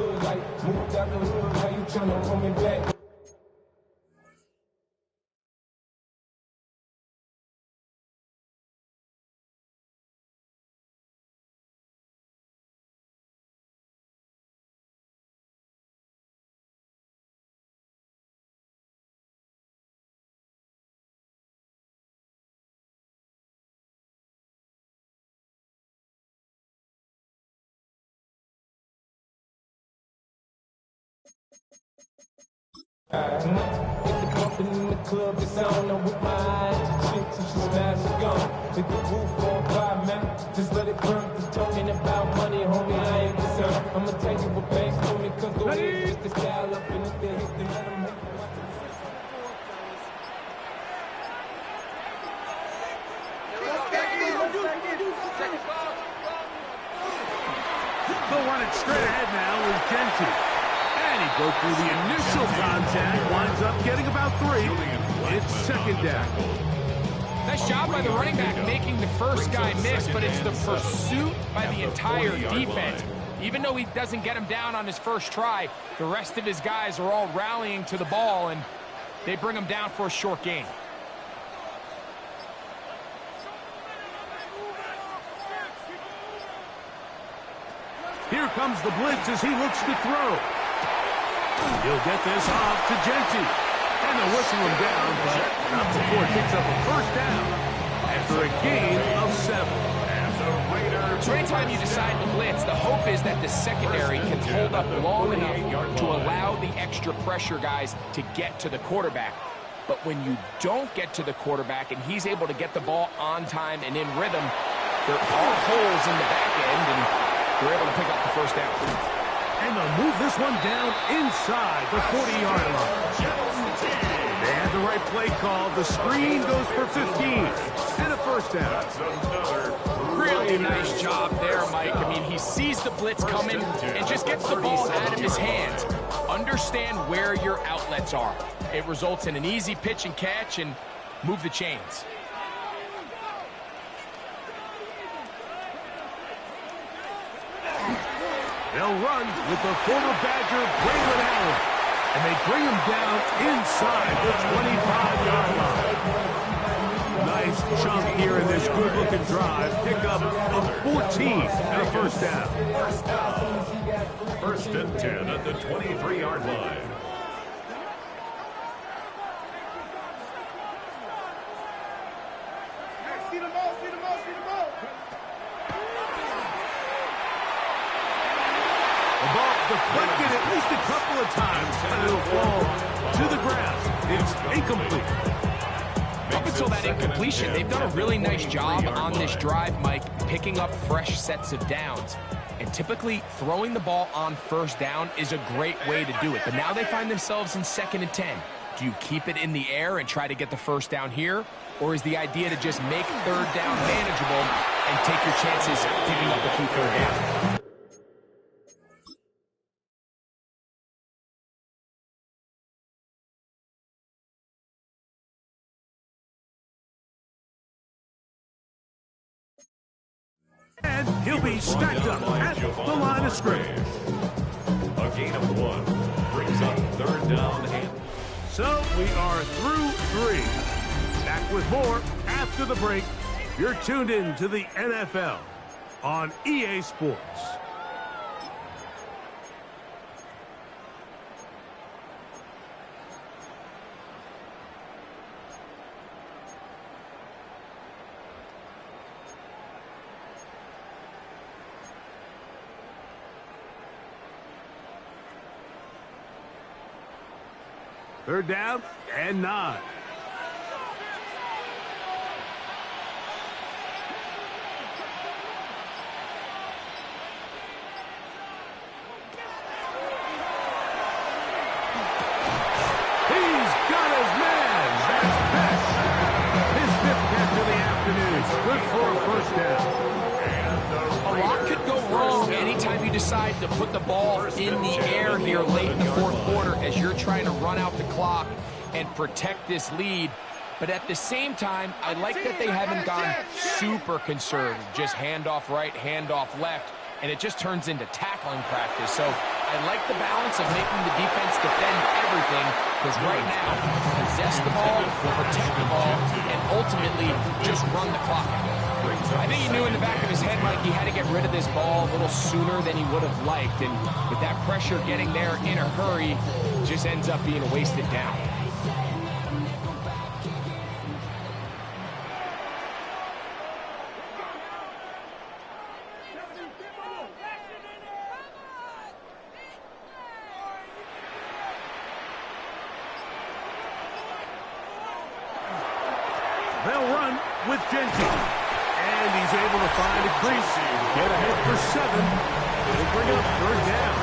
Get the bumping in the club, it's on. I'm with my eyes, chicks, and she smash it gone. Hit the roof on fire, man. Just let it burn. Just talking about money, homie, I ain't concerned. I'ma take it with banks on me, cause the way it's the style up in the thing, then let them make it. They'll run it straight ahead now with Jeanty. And he broke through the initial contact, winds up getting about 3. It's second down. Nice job by the running back making the first guy miss, but it's the pursuit by the entire defense. Even though he doesn't get him down on his first try, the rest of his guys are all rallying to the ball, and they bring him down for a short gain. Here comes the blitz as he looks to throw. He'll get this off to Jeanty. And they'll whistle him down, but not before he picks up a first down after a gain of 7. So anytime time you decide to blitz, the hope is that the secondary can hold up long enough to allow the extra pressure guys to get to the quarterback. But when you don't get to the quarterback and he's able to get the ball on time and in rhythm, there are holes in the back end, and they're able to pick up the first down. And they'll move this one down inside the 40-yard line. They had the right play call. The screen goes for 15 and a first down. Really nice job there, Mike. I mean, he sees the blitz coming and just gets the ball out of his hands. Understand where your outlets are. It results in an easy pitch and catch and move the chains. They'll run with the former Badger, Braylon Allen. And they bring him down inside the 25-yard line. Nice chunk here in this good-looking drive. Pick up a 14 and a first down. First and 10 at the 23-yard line. See the ball, see the ball, see the ball. The ball deflected at least a couple of times, and it'll fall to the ground. It's incomplete. Up until that incompletion, they've done a really nice job on this drive, Mike, picking up fresh sets of downs. And typically, throwing the ball on first down is a great way to do it. But now they find themselves in 2nd and 10. Do you keep it in the air and try to get the first down here? Or is the idea to just make third down manageable and take your chances picking up a key third down? And he'll be stacked up at the line of scrimmage. A gain of 1 brings up third down and... So we are through 3. Back with more after the break. You're tuned in to the NFL on EA Sports. Third down and 9. Decide to put the ball in the air here late in the fourth quarter as you're trying to run out the clock and protect this lead. But at the same time, I like that they haven't gone super conservative, just handoff right, handoff left, and it just turns into tackling practice. So I like the balance of making the defense defend everything, because right now, possess the ball, protect the ball, and ultimately just run the clock out. I think he knew in the back of his head, Mike, he had to get rid of this ball a little sooner than he would have liked. And with that pressure getting there in a hurry, just ends up being a wasted down. They'll run with Jenkins. And he's able to find a crease. Get ahead for 7. It'll bring up third down.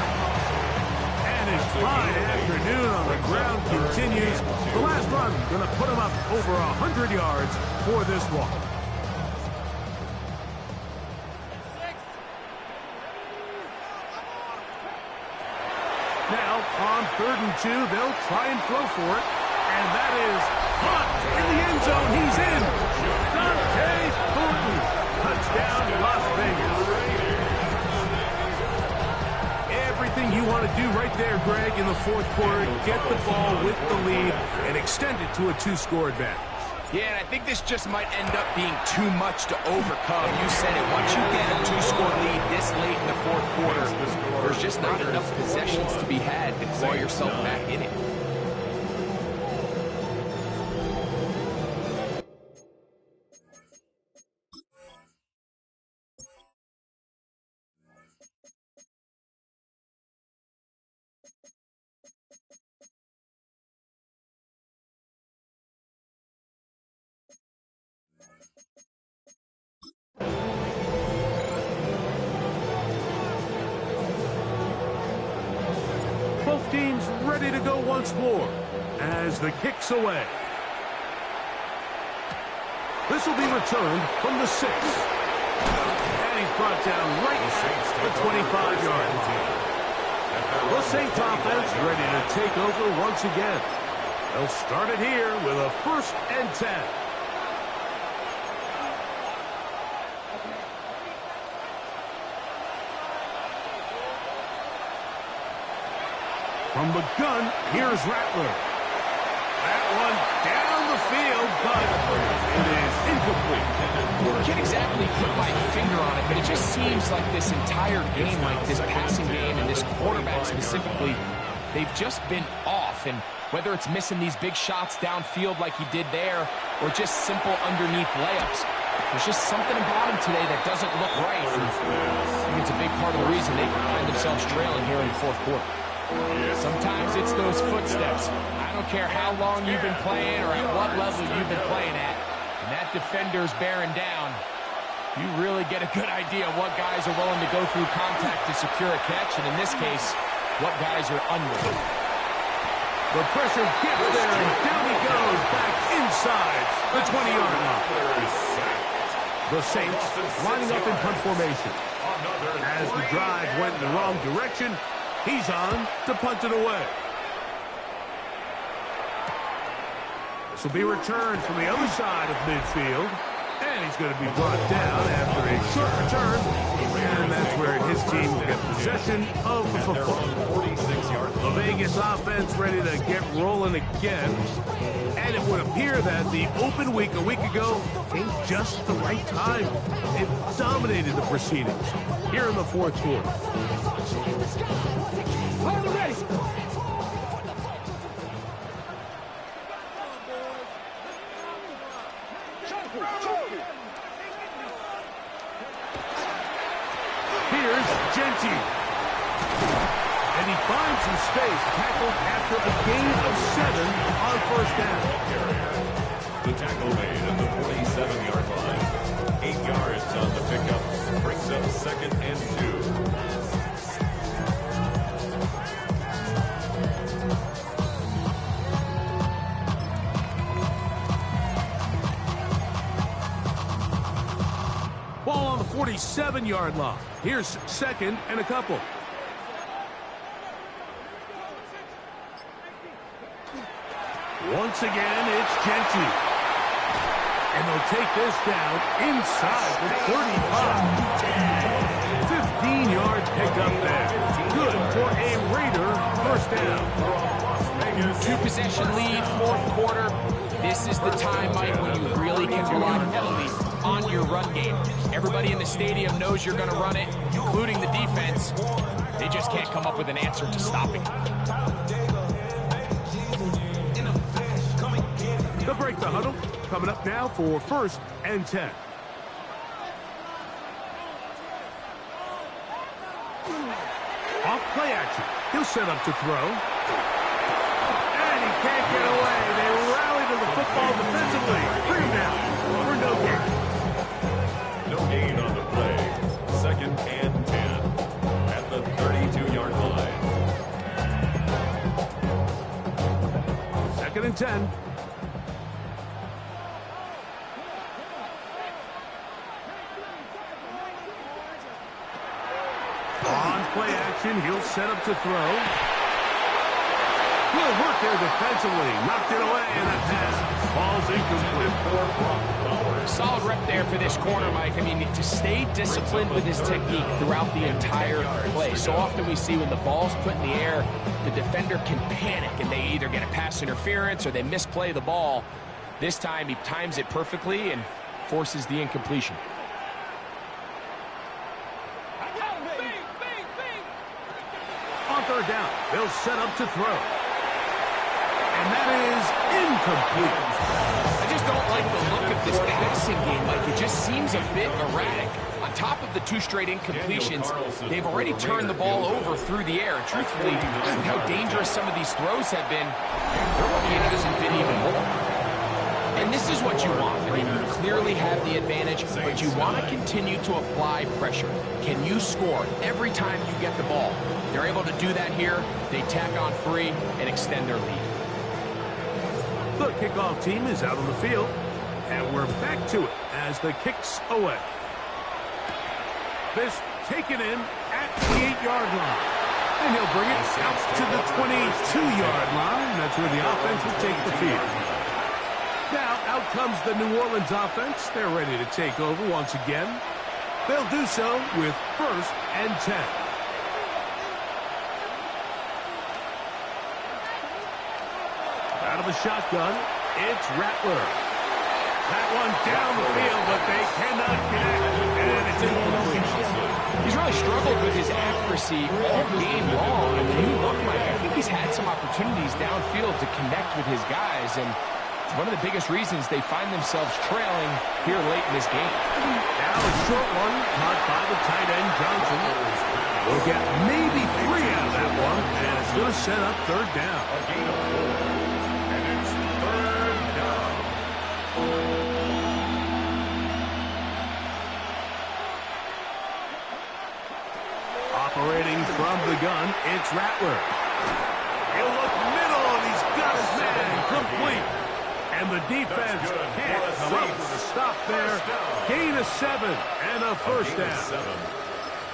And his fine afternoon on the ground continues. The last run going to put him up over 100 yards for this one. Now, on 3rd and 2, they'll try and throw for it. And that is caught in the end zone. He's in. Dante Thornton. Touchdown, Las Vegas. Everything you want to do right there, Greg, in the fourth quarter. Get the ball with the lead and extend it to a 2-score advantage. Yeah, and I think this just might end up being too much to overcome. You said it. Once you get a 2-score lead this late in the fourth quarter, there's just not enough possessions to be had to claw yourself back in it. teams ready to go once more as the kick's away. This will be returned from the 6. And he's brought down right at the 25-yard line. The Saints offense ready to take over once again. They'll start it here with a 1st and 10. From the gun, here's Rattler. That one down the field, but it is incomplete. Can't exactly put my finger on it, but it just seems like this entire game, like this passing game and this quarterback specifically, they've just been off. And whether it's missing these big shots downfield like he did there or just simple underneath layups, there's just something about him today that doesn't look right. I think it's a big part of the reason they find themselves trailing here in the 4th quarter. Sometimes it's those footsteps. I don't care how long you've been playing or at what level you've been playing at. And that defender's bearing down. You really get a good idea of what guys are willing to go through contact to secure a catch, and in this case, what guys are unwilling. The pressure gets there, and down he goes back inside the 20-yard line. The Saints lining up in punt formation. As the drive went in the wrong direction, he's on to punt it away. This will be returned from the other side of midfield. And he's going to be brought down after a short return. And that's where his team will get possession of the football. The Vegas offense ready to get rolling again. And it would appear that the open week a week ago came just the right time. It dominated the proceedings here in the 4th quarter. Here's Genty. And he finds some space, tackled after a gain of 7 on 1st down. The tackle made at the 47-yard line. 8 yards on the pickup. Brings up 2nd and 2. Ball on the 47-yard line. Here's 2nd and a couple. Once again, it's Genty. And they'll take this down inside the 35. 15-yard pickup there. Good for a Raider 1st down. 2-possession lead, 4th quarter. This is the time, Mike, when you really can rely heavily on your run game. Everybody in the stadium knows you're going to run it, including the defense. They just can't come up with an answer to stopping it. They'll break the huddle. Coming up now for 1st and 10. Off play action. He'll set up to throw. And he can't get away. They rally to the football defensively. Bring him down for no gain. No gain on the play. 2nd and 10 at the 32-yard line. 2nd and 10. On play action, he'll set up to throw. He'll work there defensively. Knocked it away, and that pass falls incomplete. Solid rep there for this corner, Mike. I mean, to stay disciplined with his technique throughout the entire play. So often we see when the ball's put in the air, the defender can panic, and they either get a pass interference or they misplay the ball. This time, he times it perfectly and forces the incompletion. On 3rd down, they'll set up to throw. And that is incomplete. I just don't like the look of this passing game, Mike. It just seems a bit erratic. On top of the 2 straight incompletions, they've already turned the ball over through the air. And truthfully, with how dangerous some of these throws have been, their lucky it hasn't been even more. And this is what you want. I mean, you clearly have the advantage, but you want to continue to apply pressure. Can you score every time you get the ball? They're able to do that here. They tack on 3 and extend their lead. The kickoff team is out on the field, and we're back to it as the kick's away. This taken in at the 8-yard line. And he'll bring it out to the 22-yard line. That's where the offense will take the field. Now, out comes the New Orleans offense. They're ready to take over once again. They'll do so with 1st and 10. Out of the shotgun, it's Rattler. That one down the field, but they cannot connect, and it's incomplete. He's really struggled with his accuracy all game long, and when you look, Mike, I think he's had some opportunities downfield to connect with his guys, and it's one of the biggest reasons they find themselves trailing here late in this game. Now a short one, caught by the tight end, Johnson. We'll get maybe 3 out of that one, and it's going to set up 3rd down. A gain of 4. And it's 3rd down. Operating from the gun, it's Rattler. He'll look middle, and he's got his man complete. And the defense can't come up with a stop there. Gain of 7 and a 1st down.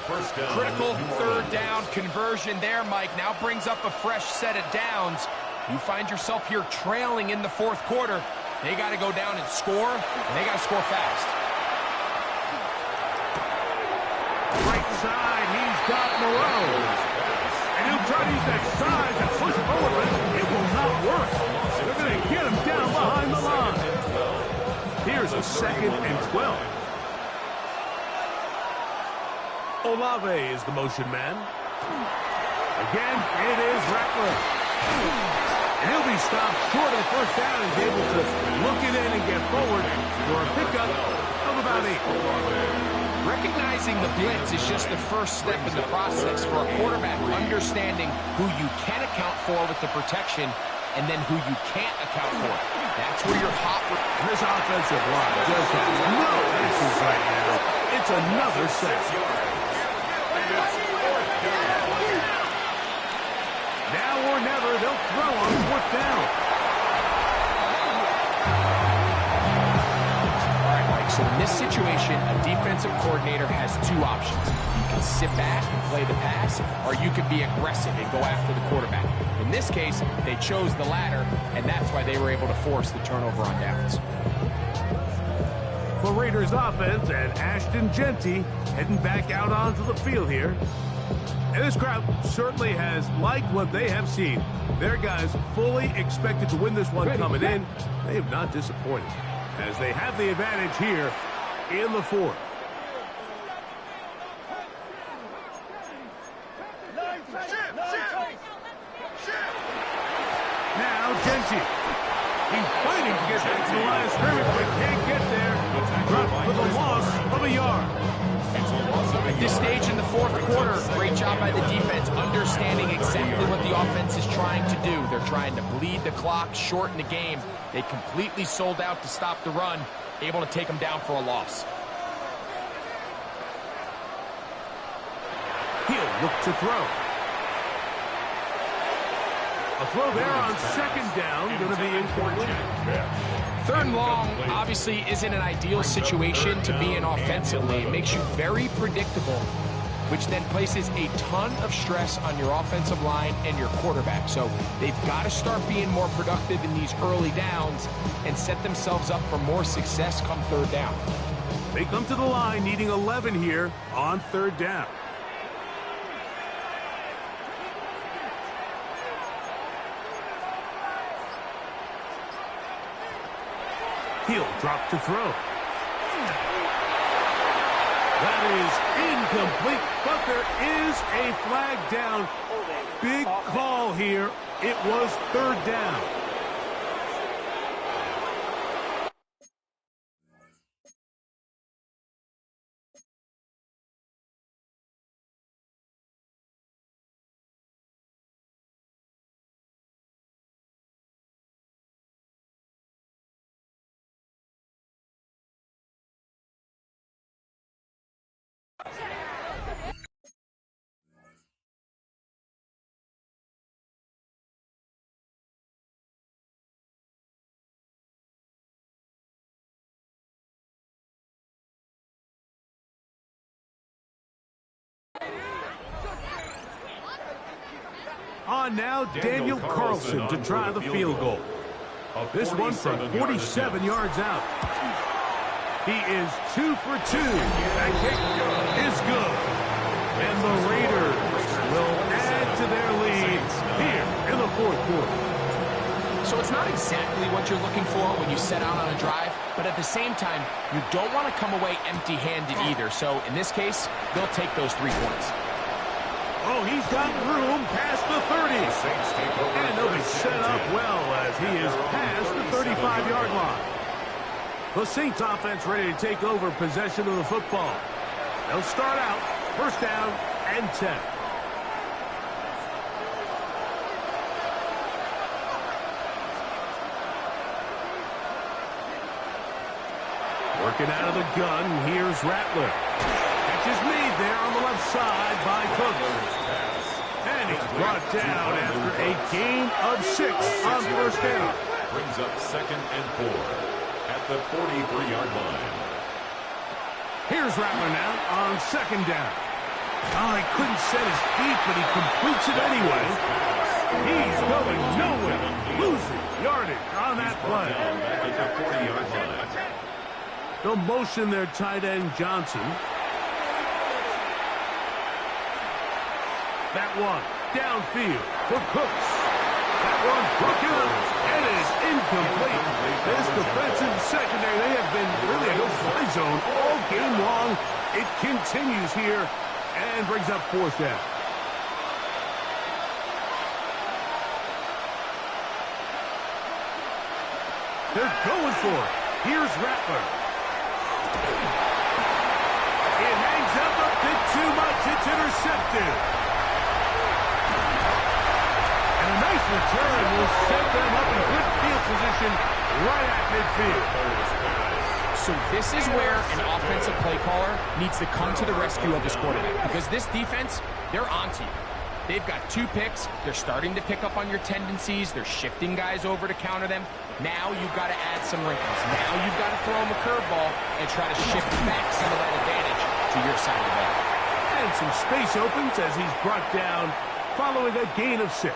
First down. Critical 3rd down conversion there, Mike. Now brings up a fresh set of downs. You find yourself here trailing in the 4th quarter. They got to go down and score, and they got to score fast. Right side, he's got Moreau. And he'll try to use that size and push forward, but it will not work. They're going to get him down behind the line. Here's a 2nd and 12. Olave is the motion man. Again, it is Rattler. And he'll be stopped short of the 1st down and is able to look it in and get forward for a pickup of about 8. Recognizing the blitz is just the first step in the process for a quarterback, understanding who you can account for with the protection and then who you can't account for. That's where you're hot. This offensive line just has no issues right now. It's another sack. Now or never, they'll throw on 4th down. So in this situation, a defensive coordinator has 2 options. You can sit back and play the pass, or you can be aggressive and go after the quarterback. In this case, they chose the latter, and that's why they were able to force the turnover on downs. The Raiders offense and Ashton Jeanty heading back out onto the field here. And this crowd certainly has liked what they have seen. Their guys fully expected to win this one coming in. They have not disappointed, as they have the advantage here in the 4th. Now Jeanty. He's fighting to get back to the line of scrimmage, but can't get there. Dropped for the loss of a yard. At this stage in the 4th quarter, great job by the defense, understanding exactly what the offense is trying to do. They're trying to bleed the clock, shorten the game. They completely sold out to stop the run, able to take them down for a loss. He'll look to throw. A throw there on 2nd down, going to be incomplete. 3rd and long obviously isn't an ideal situation to be in offensively. It makes you very predictable, which then places a ton of stress on your offensive line and your quarterback. So they've got to start being more productive in these early downs and set themselves up for more success come 3rd down. They come to the line needing 11 here on 3rd down. He'll drop to throw. That is incomplete, but there is a flag down. Big call here. It was 3rd down. on now, Daniel Carlson to try the field goal. This one from 47 yards out. He is 2 for 2. That kick is good. And the Raiders will add to their lead here in the fourth quarter. So it's not exactly what you're looking for when you set out on a drive, but at the same time, you don't want to come away empty-handed either. So in this case, they'll take those 3 points. Oh, he's got room past the 30. And they'll be set up well as he is past the 35-yard line. The Saints offense ready to take over possession of the football. They'll start out first down and 10. Working out of the gun, here's Rattler. Catch is made there on the left side by Cook. And he's brought down after a gain of 6 on first down. Brings up 2nd and 4 at the 43-yard line. Here's Rattler now on 2nd down. Oh, he couldn't set his feet, but he completes it anyway. He's going nowhere. Losing yardage on that play. Back at the 40-yard line. They'll motion their tight end, Johnson. That one downfield for Cooks. That one broken and is incomplete. This defensive secondary, they have been really a no-fly zone all game long. It continues here and brings up 4th down. They're going for it. Here's Rattler. It hangs up a bit too much. It's intercepted. And a nice return will set them up in good field position right at midfield. So this is where an offensive play caller needs to come to the rescue of his quarterback, because this defense, they're onto you. They've got 2 picks. They're starting to pick up on your tendencies. They're shifting guys over to counter them. Now you've got to add some wrinkles. Now you've got to throw him a curveball and try to shift back some of that advantage to your side of the ball. And some space opens as he's brought down following a gain of 6.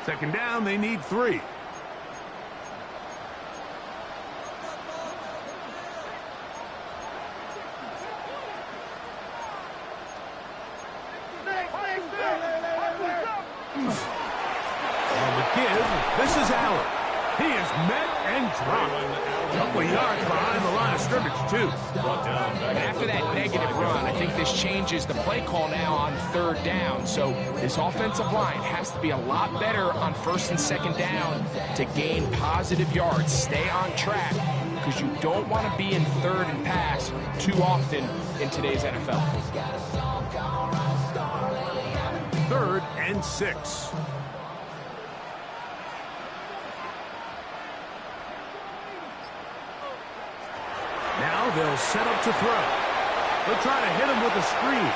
2nd down, they need 3. This is Allen. He is met and dropped. A couple of yards behind the line of scrimmage, too. And after that negative run, I think this changes the play call now on 3rd down. So this offensive line has to be a lot better on 1st and 2nd down to gain positive yards. Stay on track, because you don't want to be in 3rd and pass too often in today's NFL. 3rd and 6. Now they'll set up to throw. They'll try to hit him with a screen.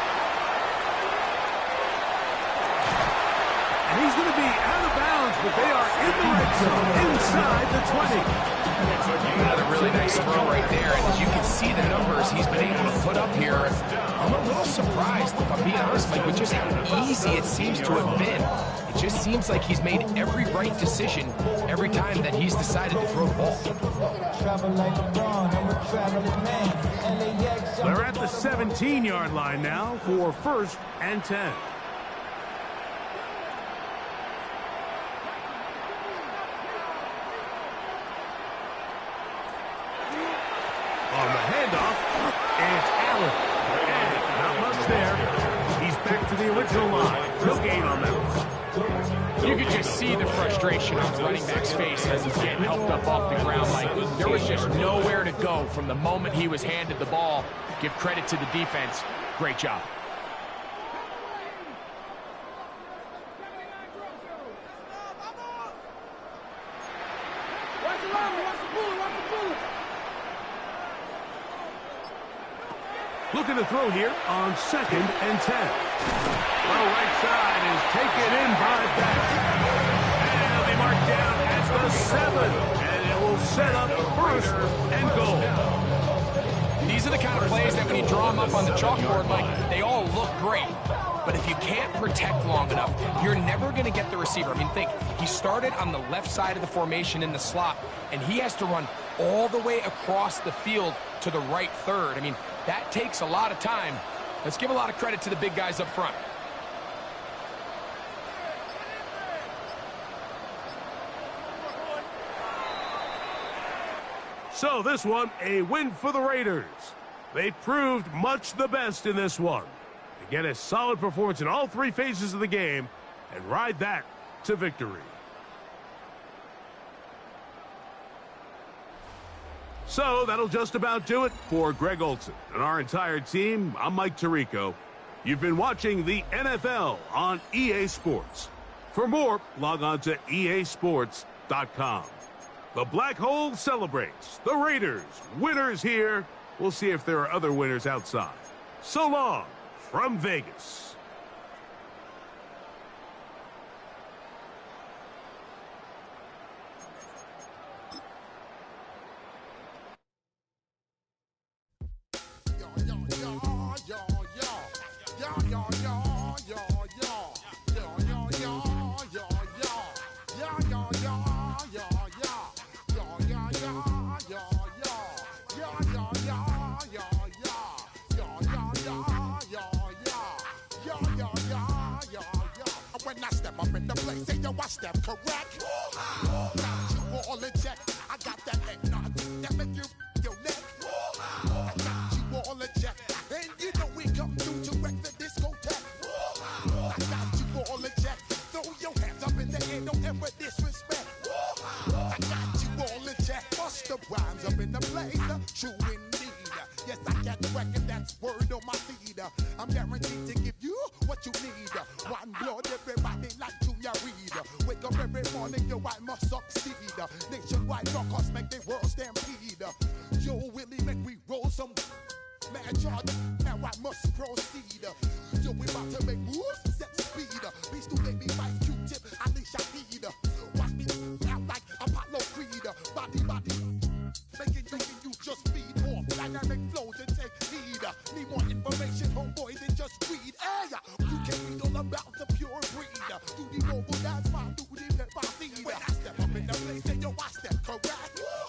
And he's going to be out of bounds, but they are in the red zone inside the 20. Another really nice throw right there. And as you can see the numbers he's been able to put up here, I'm a little surprised, if I'm being honest, Mike, with just how easy it seems to have been. It just seems like he's made every right decision every time that he's decided to throw the ball. They're at the 17-yard line now for 1st and 10. On the handoff, it's Allen. And not much there. He's back to the original line. No gain on that one. You could just see the frustration on the running back's face as he's getting helped up off the ground. Like, there was just nowhere to go from the moment he was handed the ball. Give credit to the defense. Great job. Looking to throw here on 2nd and 10. Well, right side is taken in by Beck. And it'll be marked down at the 7. And it will set up 1st and goal. These are the kind of plays that when you draw them up on the chalkboard, like, they all look great. But But if you can't protect long enough, you're never going to get the receiver. I mean, think, he started on the left side of the formation in the slot, and he has to run all the way across the field to the right third. I mean, that takes a lot of time. Let's give a lot of credit to the big guys up front. So this one, a win for the Raiders. They proved much the best in this one. They get a solid performance in all three phases of the game and ride that to victory. So that'll just about do it for Greg Olsen and our entire team. I'm Mike Tirico. You've been watching the NFL on EA Sports. For more, log on to easports.com. The Black Hole celebrates. The Raiders, winners here. We'll see if there are other winners outside. So long from Vegas. When I step up in the place, say yo, I step correct. Got you all in check. I got that eggnog that make you your neck. I got you all in check. And you know we come through to wreck the discotheque. I got you all in check. Throw your hands up in the air, don't ever disrespect. I got you all in check. Bust the rhymes up in the blazer. True indeed. Yes, I got record, that's word on my seed. I'm guaranteed to give you what you need. One blood, everybody like Junior Reed. Wake up every morning, yo, I must succeed. Nationwide rockers make the world stampede. Yo, Willie, make we roll some man charge. Now I must proceed. Yo, we about to make moves, set speed. Beast to make me fight Q-tip, Alicia Heed. Watch me out like Apollo Creed. Body, making you just feed off dynamic flow.